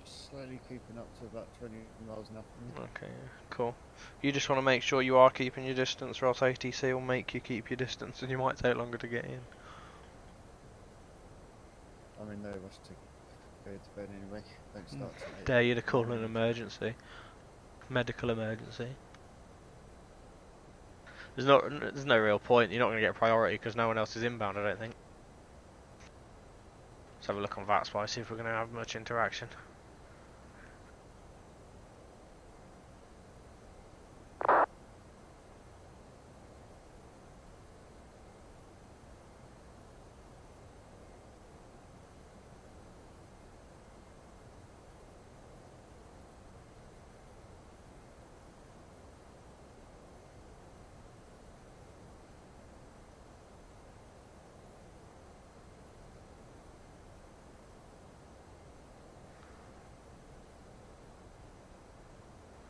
Slowly creeping up to about 20 miles an hour. Okay, yeah, cool. You just want to make sure you are keeping your distance, or else ATC will make you keep your distance, and you might take longer to get in. I'm in no rush to go to bed anyway. Don't start till 8. Dare you to call an emergency, medical emergency. There's no real point. You're not going to get priority because no one else is inbound, I don't think. Let's have a look on Vatsim, see if we're going to have much interaction.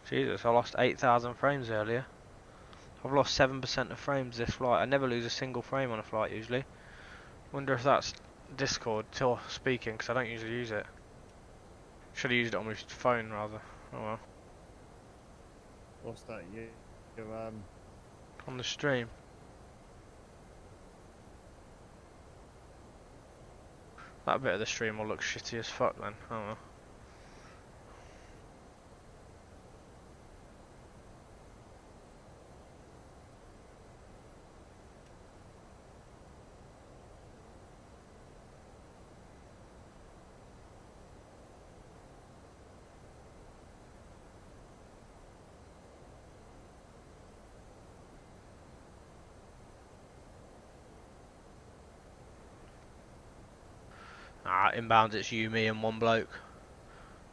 Jesus, I lost 8,000 frames earlier. I've lost 7% of frames this flight. I never lose a single frame on a flight usually. Wonder if that's Discord till speaking, because I don't usually use it. Should have used it on my phone rather. Oh well. What's that? You're On the stream. That bit of the stream will look shitty as fuck then. Oh well. Inbound it's you, me and one bloke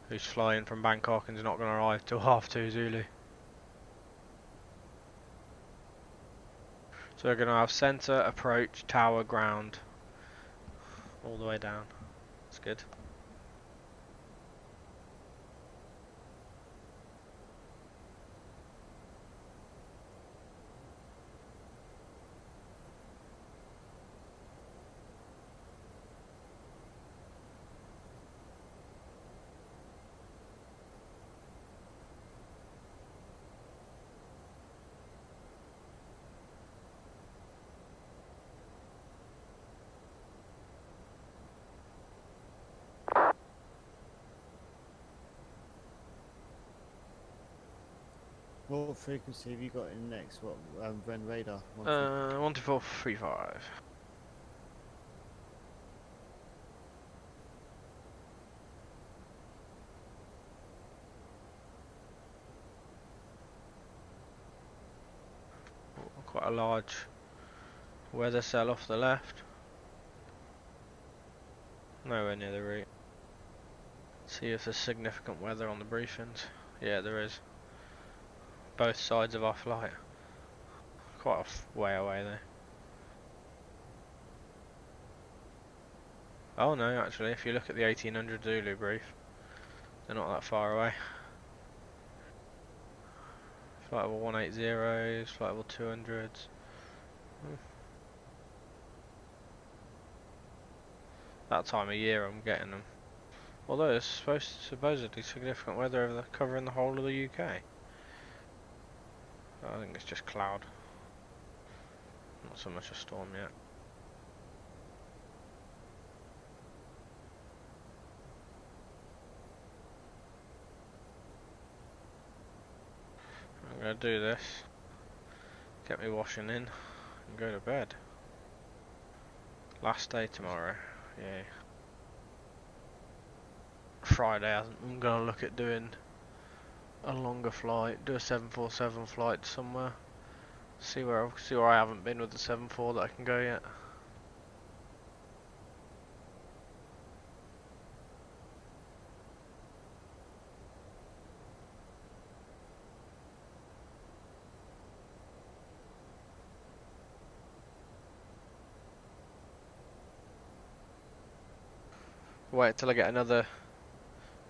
who's flying from Bangkok and is not going to arrive till 2:30 Zulu. So we're going to have centre, approach, tower, ground, all the way down. That's good. what frequency have you got in next? What Ren radar? 12435. Quite a large weather cell off the left. Nowhere near the route. See if there's significant weather on the briefings. Yeah, there is. Both sides of our flight. Quite a way away though. Oh no, actually, if you look at the 1800 Zulu brief, they're not that far away. Flight level 180s, flight level 200s. That time of year I'm getting them. Although it's supposedly significant weather covering the whole of the UK. I think it's just cloud. Not so much a storm yet. I'm gonna do this. Get me washing in and go to bed. Last day tomorrow. Yeah. Friday I'm gonna look at doing a longer flight, do a 747 flight somewhere. See where I haven't been with the 74 that I can go yet. Wait till I get another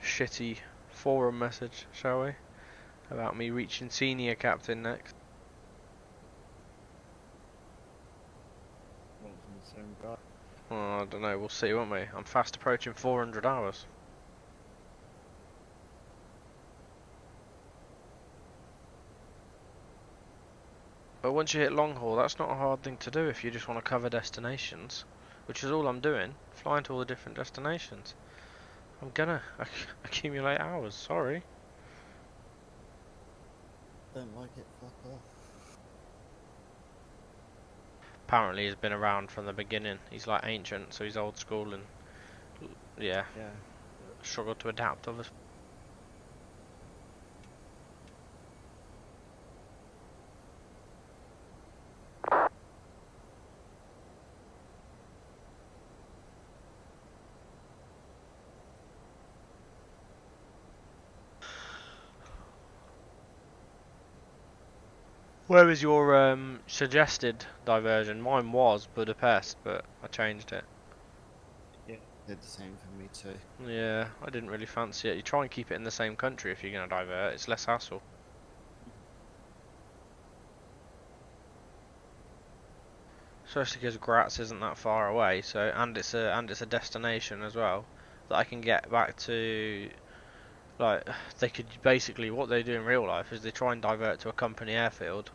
shitty forum message, shall we? About me reaching senior captain next. What, from the same guy? Oh, I don't know, we'll see, won't we? I'm fast approaching 400 hours. But once you hit long haul, that's not a hard thing to do if you just want to cover destinations. Which is all I'm doing, flying to all the different destinations. I'm gonna accumulate hours, sorry. Don't like it, fuck off. Apparently he's been around from the beginning. He's like ancient, so he's old school and yeah, Yeah. struggled to adapt obviously. Where is your suggested diversion? Mine was Budapest, but I changed it. Yeah. Did the same for me too. Yeah, I didn't really fancy it. You try and keep it in the same country if you're going to divert, it's less hassle. especially because Graz isn't that far away. So and it's a destination as well that I can get back to. Like they could basically what they do in real life is they try and divert to a company airfield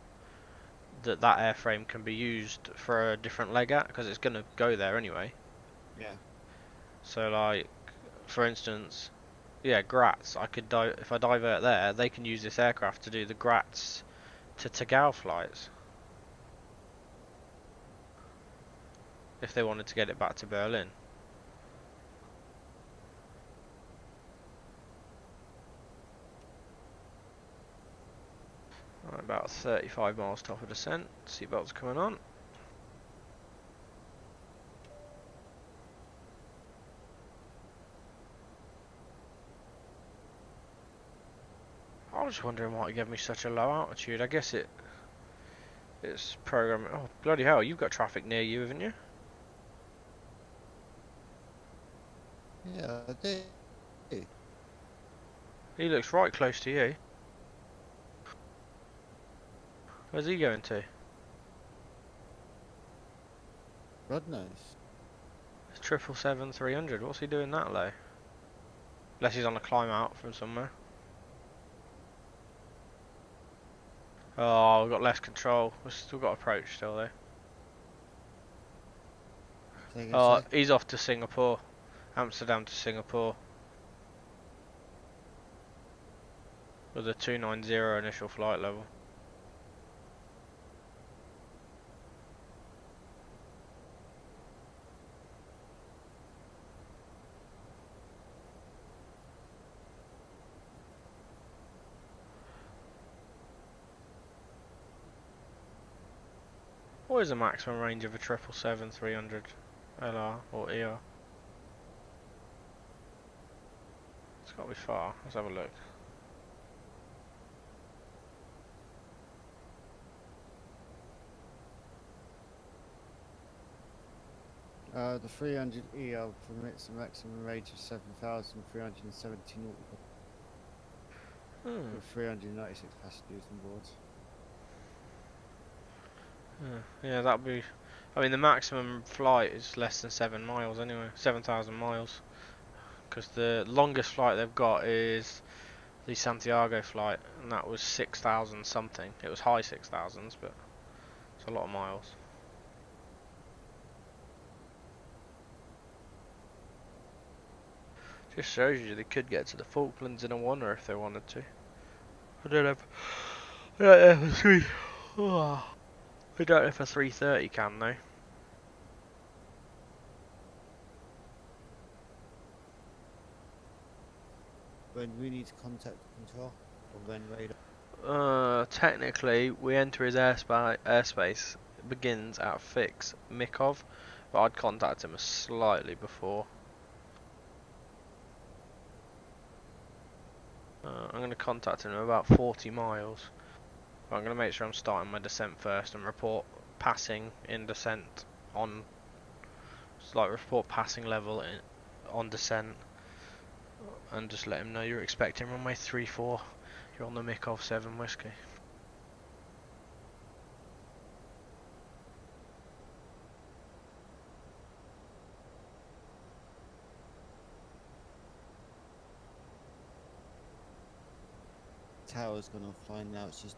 that airframe can be used for a different leg at because it's gonna go there anyway. Yeah. So like, for instance, yeah, Graz. I could if I divert there, they can use this aircraft to do the Graz to Tagau flights if they wanted to get it back to Berlin. Right, about 35 miles top of descent. Seatbelts coming on. I was wondering why it gave me such a low altitude. I guess it's programming. Oh bloody hell! You've got traffic near you, haven't you? Yeah, I do. He looks right close to you. Where's he going to? God knows. 777-300. What's he doing that low? Unless he's on a climb out from somewhere. Oh, we've got less control. We've still got approach still though. Oh, he's off to Singapore. Amsterdam to Singapore. With a 290 initial flight level. What is the maximum range of a 777-300 LR or ER? It's got to be far. Let's have a look. The 300 EL permits a maximum range of 7,370 nautical with 396 passengers on board. Yeah, that'd be. I mean, the maximum flight is less than 7 miles anyway. 7,000 miles. Because the longest flight they've got is the Santiago flight, and that was 6,000 something. It was high 6,000s, but it's a lot of miles. Just shows you they could get to the Falklands in a oneer if they wanted to. I don't have. I don't have a 3. Oh, I don't know if a 330 can though. When we need to contact the control or when radar. Technically, we enter his airspace. It begins at fix Mikov, but I'd contact him slightly before. I'm going to contact him about 40 miles. But I'm going to make sure I'm starting my descent first and report passing in descent on. Just like report passing level on descent, and just let him know you're expecting runway 34. You're on the Mikov 7 whiskey. Tower's gone offline now. It's just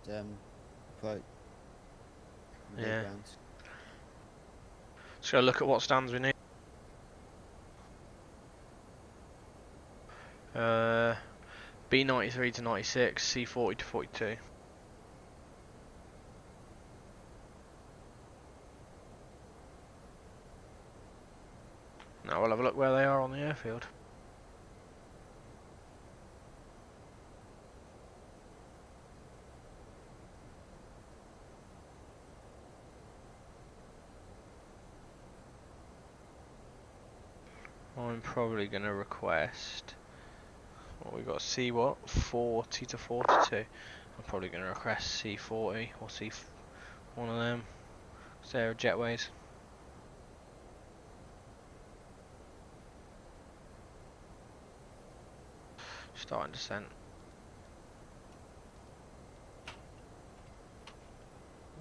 approach. Yeah. Just gotta look at what stands we need. B93 to 96, C40 to 42. Now we'll have a look where they are on the airfield. I'm probably going to request. Well, we got C what? 40 to 42. I'm probably going to request C40 or C. One of them. They're jetways. Starting descent.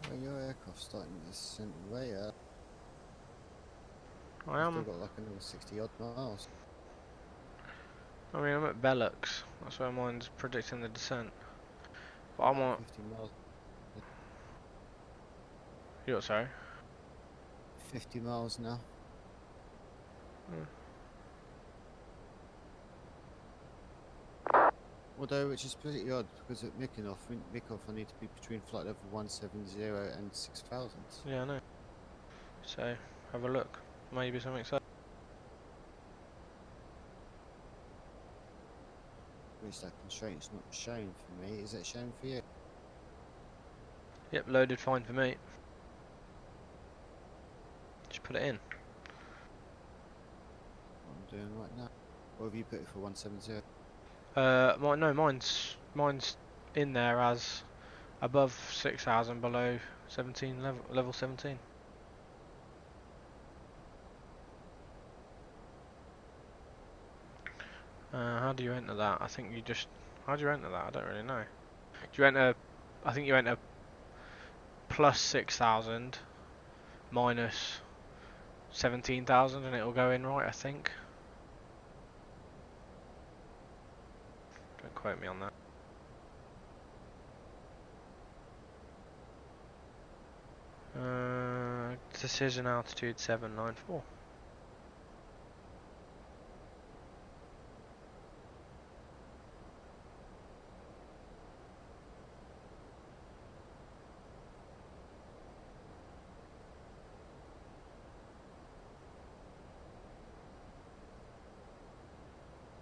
Well, your aircraft starting to descent way up. I You've still am. got like another 60 odd miles. I mean, I'm at Bellux. That's where mine's predicting the descent. But I'm on. 50 miles. You're sorry. 50 miles now. Although, which is pretty odd because at Mykonoff, I need to be between flight level 170 and 6000. Yeah, I know. So, have a look. Maybe something so. Which that constraint's not shown for me. Is it shown for you? Yep, loaded fine for me. Just put it in. What I'm doing right now. Or have you put it for 170? No, mine's in there as above 6,000, below 17 level 17. How do you enter that? I think you just. How do you enter that? I don't really know. Do you enter? I think you enter plus 6,000 minus 17,000, and it'll go in right. I think. Don't quote me on that. Decision altitude 794.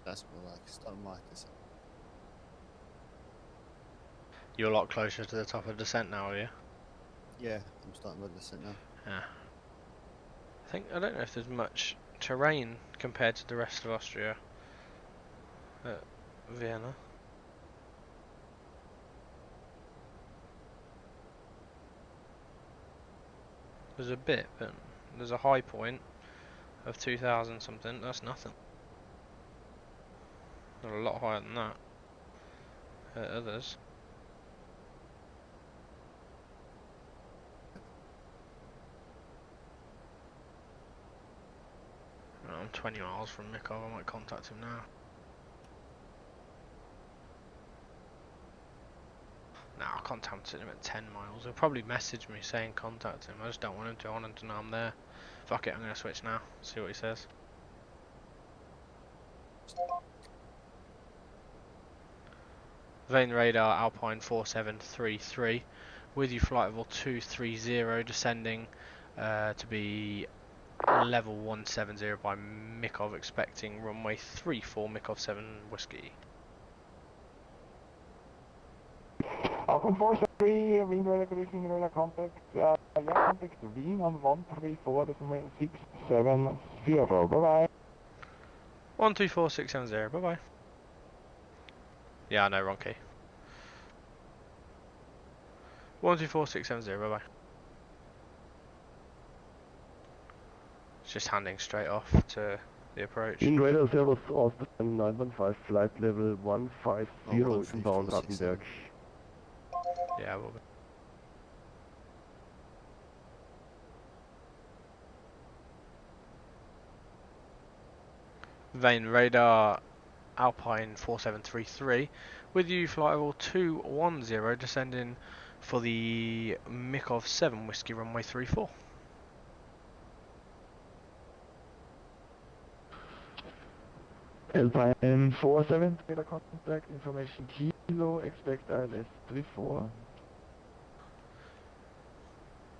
That's more like start my descent. You're a lot closer to the top of descent now, are you? Yeah, I'm starting my descent now. Yeah. I don't know if there's much terrain compared to the rest of Austria at Vienna. There's a bit, but there's a high point of 2,000 something. That's nothing. They're a lot higher than that at others. I'm 20 miles from Mikov. I might contact him now. Nah, I'll contact him at 10 miles. He'll probably message me saying contact him. I just don't want him to. I want him to know I'm there. Fuck it, I'm going to switch now. See what he says. Vane radar Alpine 4733 with you flight level 230 descending to be level 170 by Mikov, expecting runway 34 Mikov 7 Whiskey. Alpine 473, Wing radar cruising radar contact, contact Wing on 134.670, bye bye. 124670, bye bye. Yeah, I know, wrong key. 124670, bye bye. It's just handing straight off to the approach. Wing radar service Austrian 915, flight level 150, inbound 13467. Rattenberg. Yeah, we'll be. Vane radar Alpine 4733 with you flight level 210 descending for the Mikov 7 Whiskey runway 34. Alpine 47, radar contact, information kilo, expect ILS 34.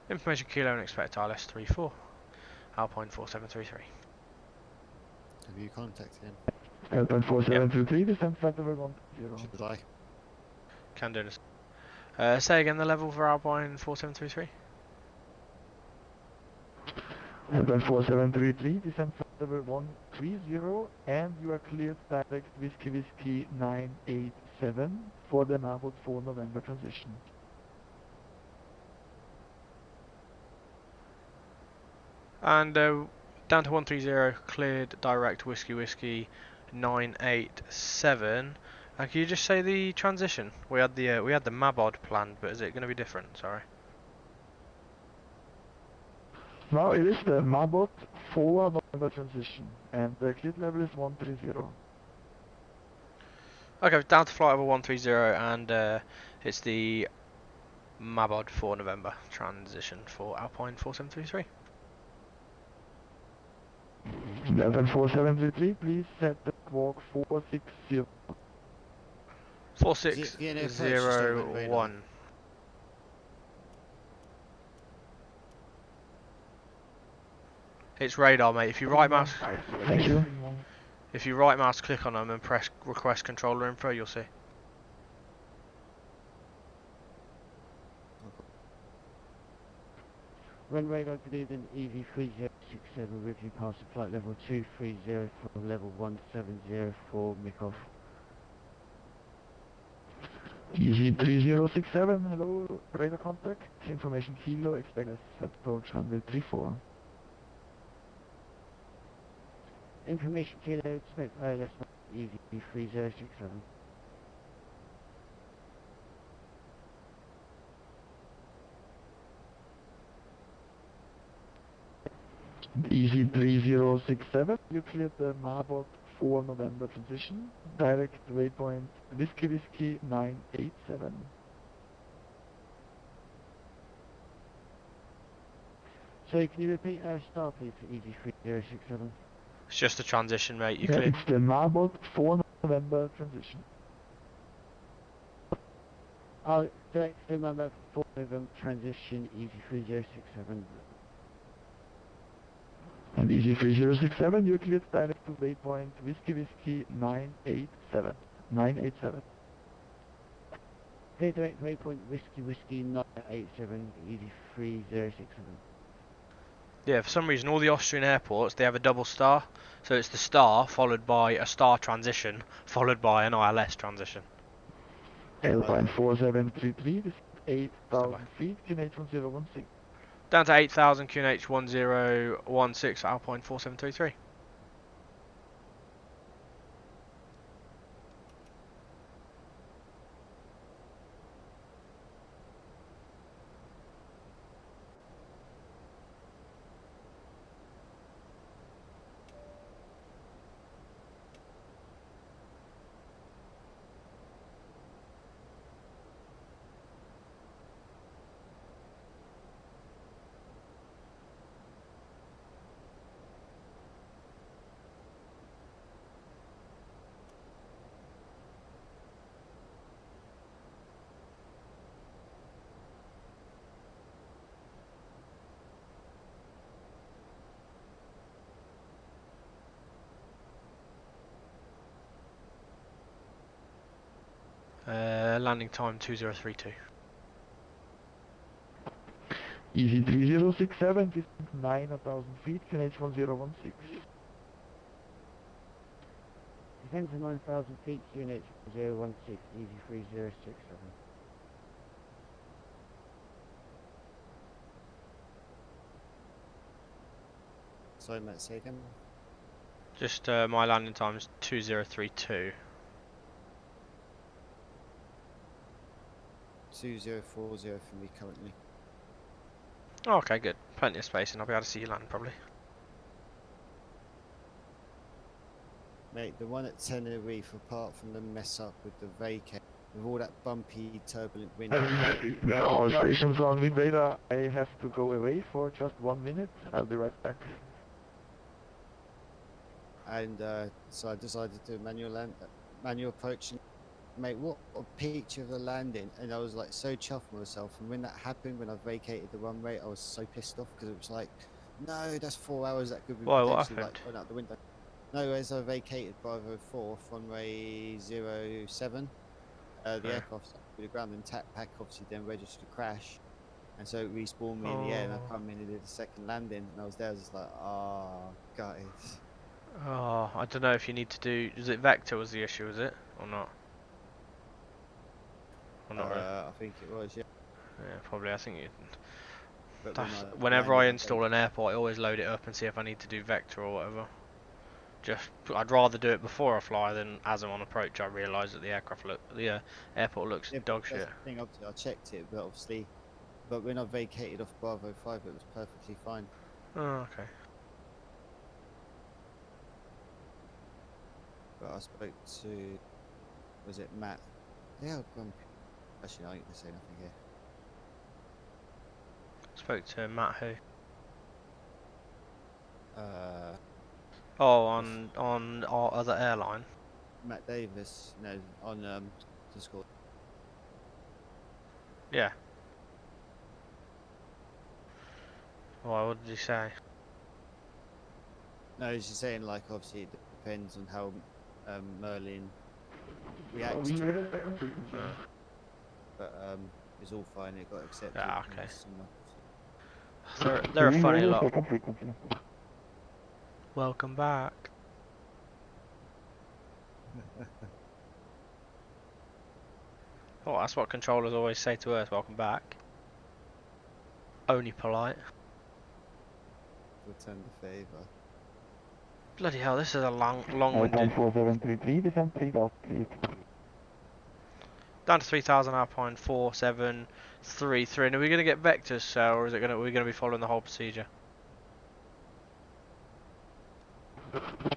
Information kilo and expect ILS 34. Alpine 4733. Have you contacted him? Alpine 4733, descent flight level 10. Should I? Can do this. Say again the level for Alpine 4733. Alpine 4733, descent flight level 130, and you are cleared direct Whiskey 987 for the Marburg 4 November transition. And down to 130, cleared direct Whiskey 987. And can you just say the transition? We had the Mabod planned, but is it going to be different? Sorry. now it is the Marbot 4 November transition, and the cleared level is 130. Okay, down to flight level 130, and it's the Mabod 4 November transition for Alpine 4733. 4733, please set the walk 460. 4601. It's radar, mate. If you right mouse, Thank you. if you right mouse click on them and press request controller info, you'll see. Runway right, good evening, EV3067 with you past the flight level 230 for level 1704, Mikoff. EG3067, hello, radar contact, information kilo, expect us approach runway 34. Information kilo, expect ILS EV3067. EG3067, you cleared the Marbot 4 November transition, direct waypoint Whiskey 987. So can you repeat our star please for EV3067? It's just a transition, mate. You Yeah, clear. it's the Marbot 4 November transition. Oh, direct remember 4 November transition EV3067. And EG3067, you cleared direct to waypoint Whiskey 987. 987. Clear direct waypoint Whiskey 987 EV3067. Yeah, for some reason all the Austrian airports, they have a double star. So it's the star followed by a star transition followed by an ILS transition. Alpine 4733, this is 8,000 feet, QNH 1016. Down to 8,000 QNH 1016 Alpine 4733. Landing time 2032. EG3067, distance 9,000 feet, QNH 1016. Descend to 9,000 feet, QNH 016 EV3067. Sorry, Matt, say again. Just my landing time is 2032. 2040 for me currently. Oh, okay, good. Plenty of space and I'll be able to see you land probably. Mate, the one at Tenerife, apart from the mess up with the vacate, with all that bumpy, turbulent wind. All stations on wind radar, I have to go away for just 1 minute. I'll be right back. And so I decided to do manual approach. And, mate, what a picture of the landing! And I was like so chuffed with myself. And when that happened, when I vacated the runway, I was so pissed off because it was like, no, that's 4 hours that could be Why, what potentially happened? like going out the window. No, as I vacated Bravo 4 runway 07, the aircraft started to the ground and pack obviously then registered to crash, and so it respawned me in the air, and I come in and did a second landing, and I was there, I was just like, oh, guys. Oh, I don't know if you need to do. Is it vector was the issue, is it? Or not? Or not really? I think it was, yeah. Yeah, probably. I think you. But when That's, I whenever I landed, install an airport, I always load it up and see if I need to do vector or whatever. Just, I'd rather do it before I fly than as I'm on approach. I realise that the airport looks yeah, dog that's shit. the thing, obviously I checked it, but when I vacated off Bravo 5, it was perfectly fine. Oh, okay. But I spoke to, was it Matt? They are grumpy. Actually, no, I ain't gonna say nothing here. Spoke to Matt who? Oh, This on our other airline. Matt Davis, no, on Discord. Yeah. Well, what did he say? No, he's just saying like obviously it depends on how Merlin reacts We to heard it, it. but it's all fine. It got accepted. Ah, And okay. it's enough. They're a funny Radio lot. second frequency. Welcome back. Oh, that's what controllers always say to us. Welcome back. Only polite. Return the favour. Bloody hell, this is a long-winded. 4733, descend 3000 feet. Down to 3,000 Alpine 4733. And are we going to get vectors, sir, or is it we're going to be following the whole procedure?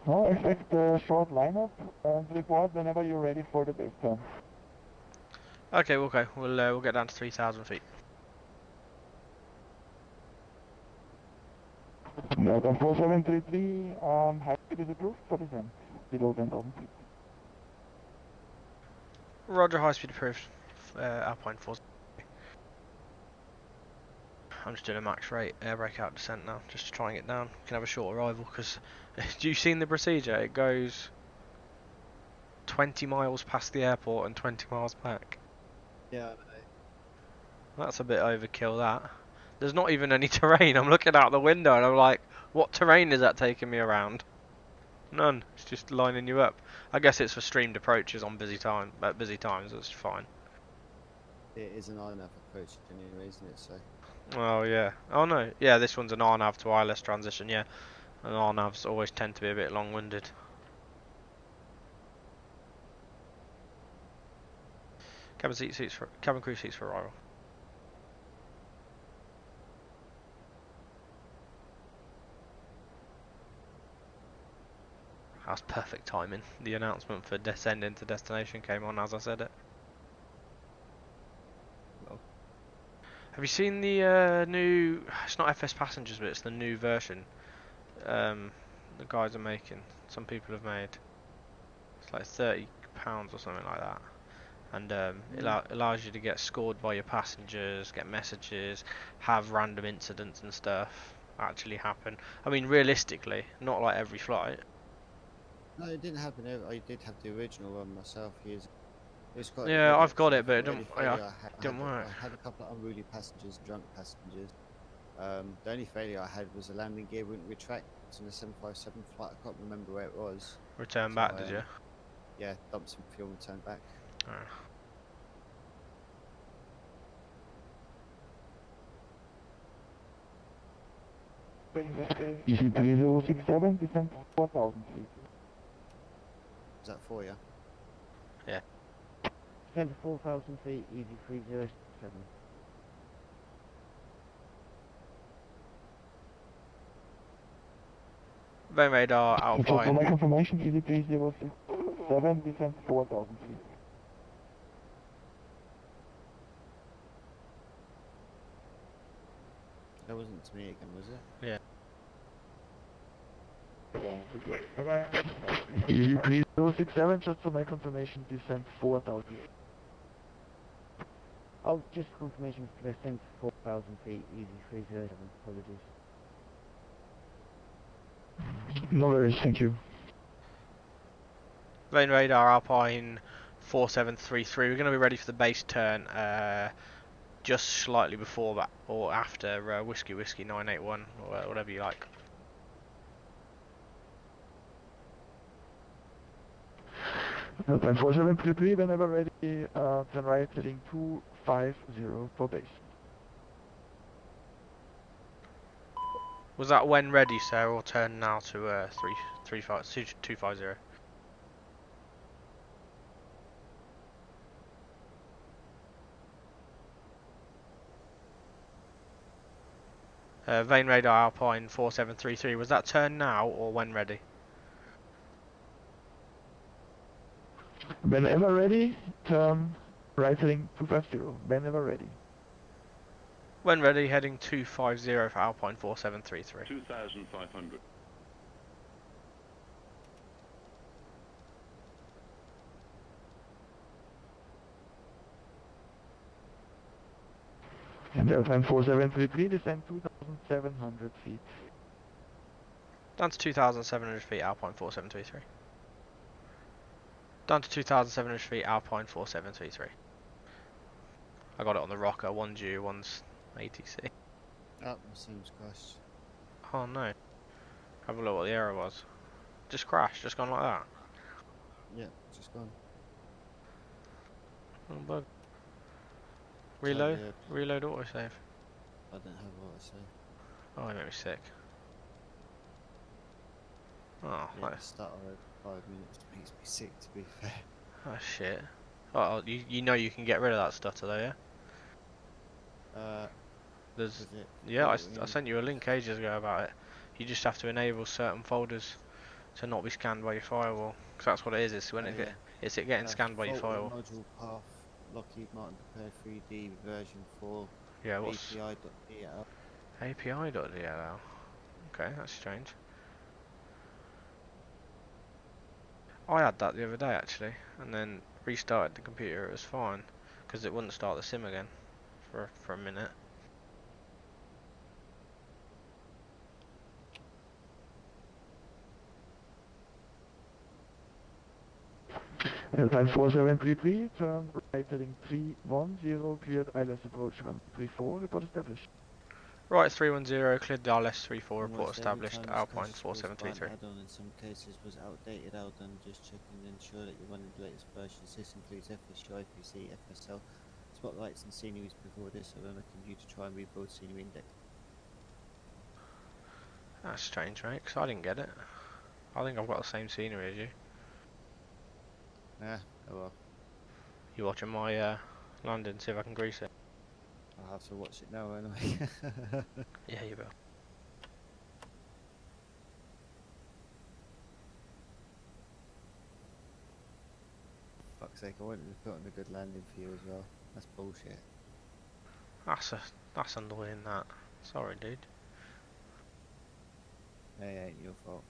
No, expect a short lineup and report whenever you're ready for the base turn. Okay, we'll get down to 3,000 feet. Welcome 4733, high speed is approved for descent. Below 10,000 feet. Roger, high speed approved. Alpine 4. I'm just doing a max rate air brake out descent now, just to try and get down. We can have a short arrival, because do you seen the procedure? It goes 20 miles past the airport and 20 miles back. Yeah, I know. That's a bit overkill, that. There's not even any terrain. I'm looking out the window and I'm like, what terrain is that taking me around? None. It's just lining you up. I guess it's for streamed approaches on busy times. That's fine. It is an INAV approach anyway, isn't it? So Oh yeah. Oh no. Yeah, this one's an RNAV to wireless transition. Yeah, and RNAVs always tend to be a bit long-winded. Cabin crew seats for arrival. That's perfect timing. The announcement for descending to destination came on as I said it. well, Have you seen the new? It's not FS Passengers, but it's the new version. The guys are making. Some people have made. It's like £30 or something like that, and it allows you to get scored by your passengers, get messages, have random incidents and stuff actually happen. I mean, realistically, not like every flight. no, it didn't happen. I did have the original one myself years ago. It was quite Yeah, good I've got actually. it, but it The only didn't. failure Didn't work. I had a couple of unruly passengers, drunk passengers. The only failure I had was the landing gear wouldn't retract on the 757 flight. I can't remember where it was. Return So back, I, did you? Yeah, dumped some fuel and turned back. Oh. Easy 3067, descend 4000 feet. Is that for you? Yeah. Descend 4,000 feet, easy 307. Vane radar So for my Alpine. confirmation, easy 3067, descend 4000 feet. That wasn't to me again, was it? Yeah. Easy 3067, just for my confirmation, descend 4000 feet. Oh, just confirmation for descent 4,000 feet, easy 307. Apologies. No worries, thank you. Vane radar Alpine 4733. We're going to be ready for the base turn just slightly before that, or after Whiskey 981, or whatever you like. Alpine 4733, whenever ready, turn right heading 250 for base. Was that when ready, sir, or turn now to 250? Vane radar Alpine 4733. Was that turn now or when ready? Whenever ready, turn right heading 250. Whenever ready. When ready, heading 250 for Alpine 4733. 2,500. And Alpine 4733, descend 2,700 feet. Down to 2,700 feet, Alpine 4733. Down to 2,700 feet, Alpine 4733. I got it on the rocker, one's you, one's ATC. Oh, my Sim's crashed. Oh no. Have a look what the error was. Just crashed, just gone like that. Yeah, just gone. Oh, bug. Reload? Totally, Reload autosave. I don't have what I say. Oh, it made me sick. Oh, Yeah, the start of 5 minutes makes me sick, to be fair. oh shit. Oh, you know you can get rid of that stutter though, yeah? There's, Was it? yeah, I sent you a link ages ago about it. You just have to enable certain folders to not be scanned by your firewall. Because that's what it is, it's when it's getting scanned by your firewall. Module path, Lockheed Martin prepared 3D version 4, Yeah, what's API.dll. API.dll? Okay, that's strange. I had that the other day actually, and then restarted the computer, it was fine. Because it wouldn't start the sim again for a minute. Alpine 4733, turn right heading 310, cleared ILS approach run 34, report established. Right, 310, cleared the RLS34, report Almost every established, time this Alpine crash was by an 4733. add-on, in some cases was outdated add-on. Just checking to ensure that you're running the latest versions. This includes FSU, IPC, FSL, spotlights and sceneries before this, so we're making you to try and rebuild scenery index. That's strange, mate, because I didn't get it. I think I've got the same scenery as you. Ah, oh well. You watching my landing, see if I can grease it? I'll have to watch it now anyway. Yeah, you will. Fuck's sake, I wanted to put on a good landing for you as well. That's bullshit. That's annoying that. Sorry, dude. Hey, ain't your fault.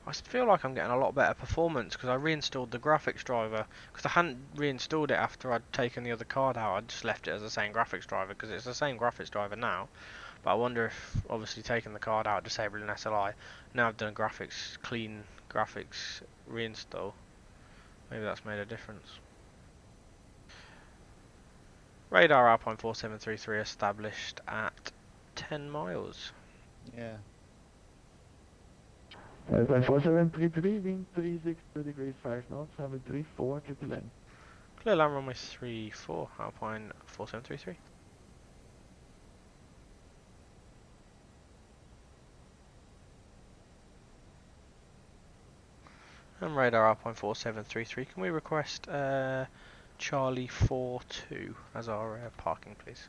I feel like I'm getting a lot better performance because I reinstalled the graphics driver, because I hadn't reinstalled it after I'd taken the other card out. I just left it as the same graphics driver because it's the same graphics driver now. But I wonder if, obviously, taking the card out, disabling SLI, now I've done a clean graphics reinstall. Maybe that's made a difference. Radar Alpine 4733 established at 10 miles. Yeah. Alpine 4733, wind 360 degrees 5 knots, 734, keep the land. Clear land runway 34, Alpine 4733. And radar Alpine 4733, can we request Charlie 42 as our parking, please?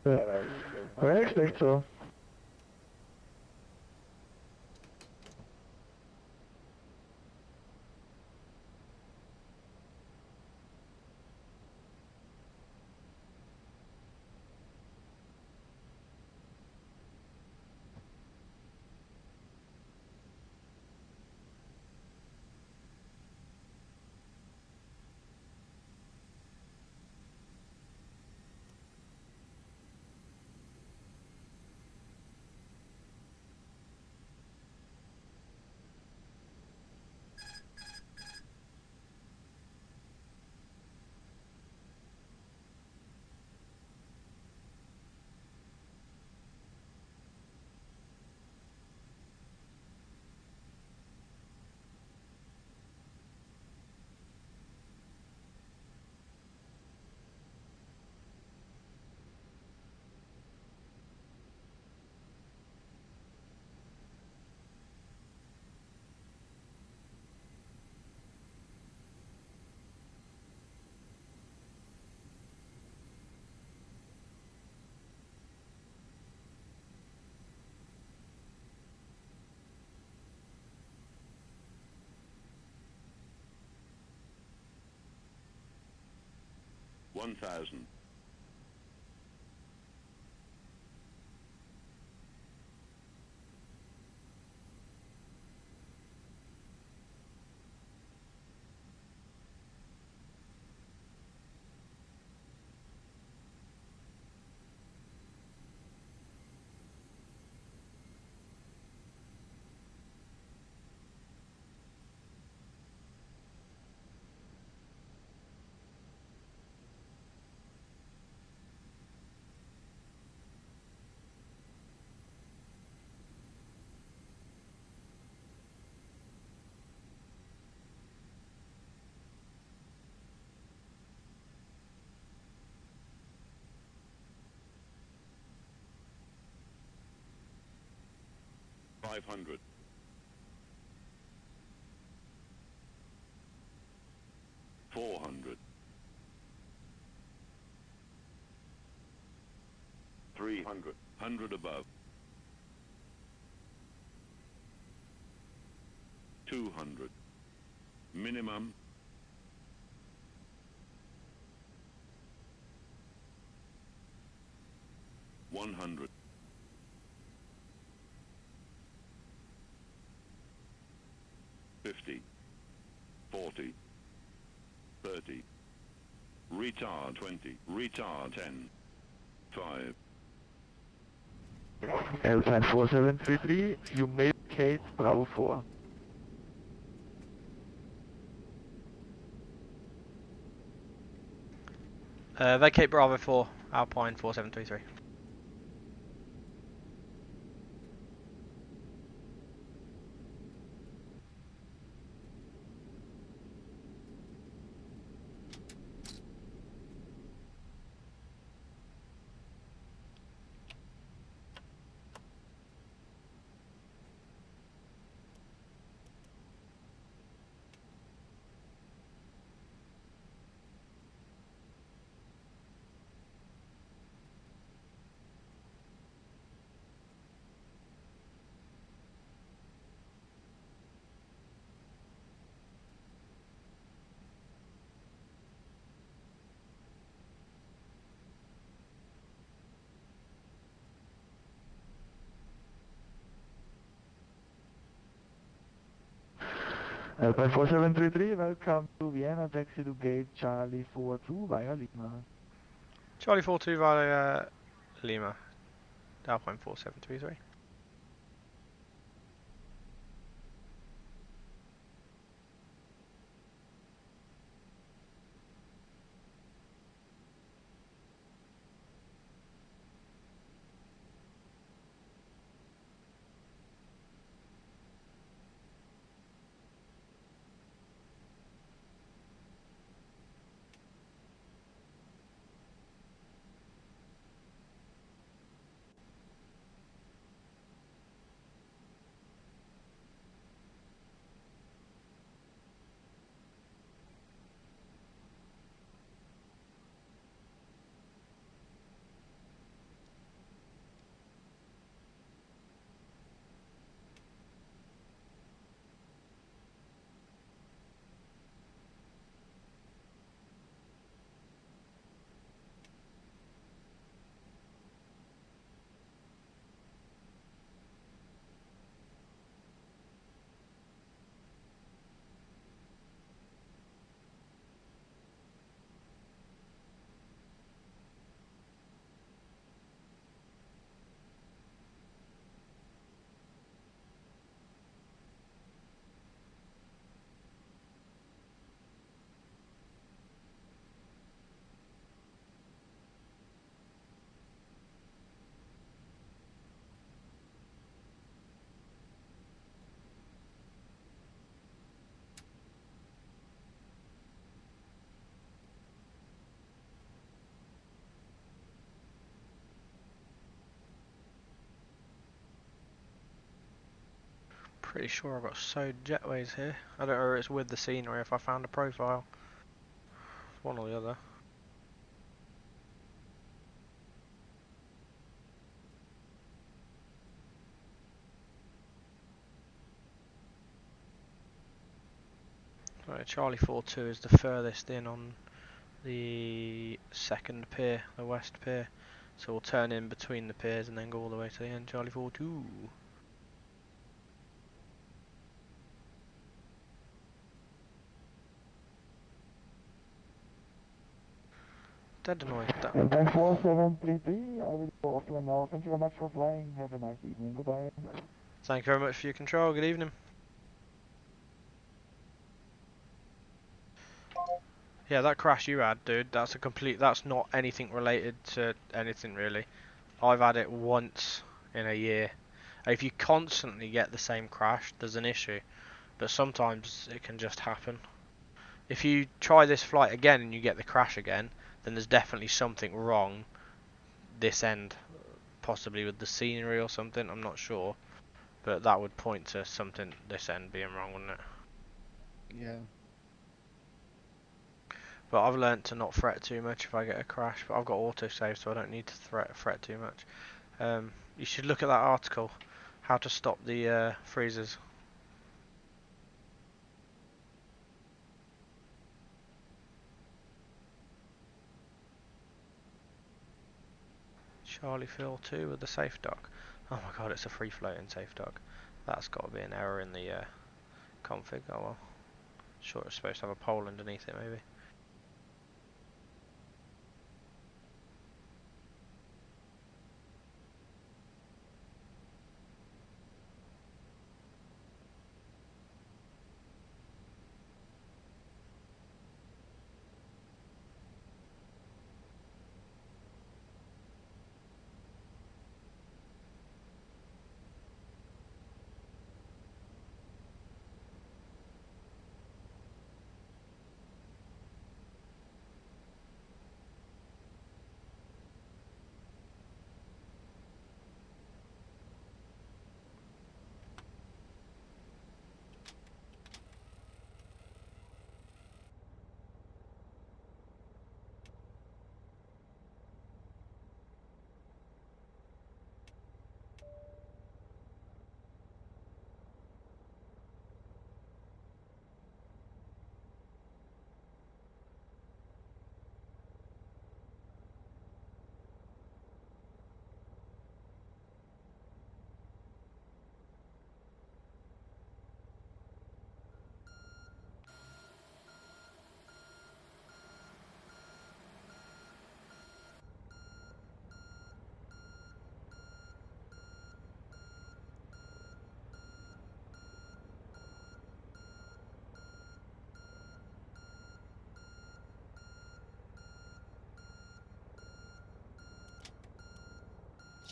I expect so. 1000. 500. 400. 300. 100 above. 200. Minimum. 100. 50. 40. 30. Retard 20. Retard 10. 5. Alpine 4733, you made case Bravo 4. Vacate Bravo 4, Alpine 4733. Alpine 4733, welcome to Vienna, taxi to gate Charlie 42 via Lima. Charlie 42 via Lima, Alpine 4733. Pretty sure I've got sewed jetways here. I don't know if it's with the scene or if I found a profile. One or the other. Right, Charlie 42 is the furthest in on the second pier, the west pier. So we'll turn in between the piers and then go all the way to the end. Charlie 42. Dead annoying. And 4733, I will go offline now. Thank you very much for flying. Have a nice evening. Goodbye. Thank you very much for your control. Good evening. Yeah, that crash you had, dude, that's not anything related to anything really. I've had it once in a year. If you constantly get the same crash, there's an issue. But sometimes it can just happen. If you try this flight again and you get the crash again, then there's definitely something wrong this end. Possibly with the scenery or something, I'm not sure. But that would point to something this end being wrong, wouldn't it? Yeah. But I've learnt to not fret too much if I get a crash. But I've got autosave, so I don't need to fret too much. You should look at that article, how to stop the freezers. Charlie Phil 2 with the safe dock. Oh my god, it's a free floating safe dock. That's got to be an error in the config. Oh well. Sure, it's supposed to have a pole underneath it, maybe.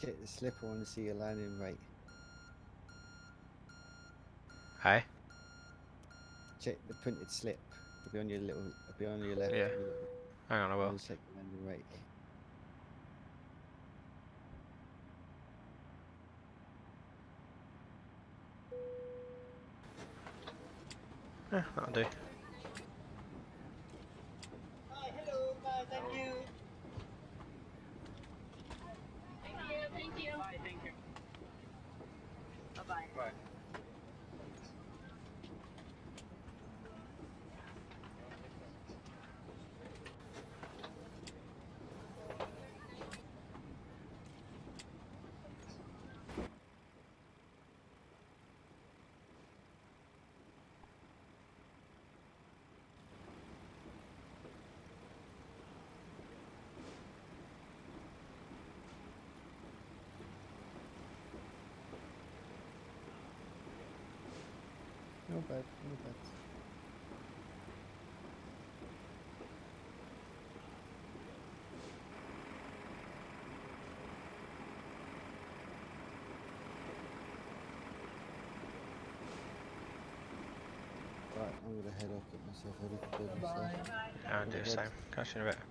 Check the slip. I want to see your landing rate. Hey? Check the printed slip. It'll be on your little. It'll be on your left. Yeah. Hang on, I will. Check the landing rate. Yeah, that'll do. Hi, hello, bye, thank you. Thank you. Bye, thank you. Bye-bye. Bye. No bad. No bad. Right, I'm gonna head off, get myself ready for bed. I'll do the same. Catch you in a bit.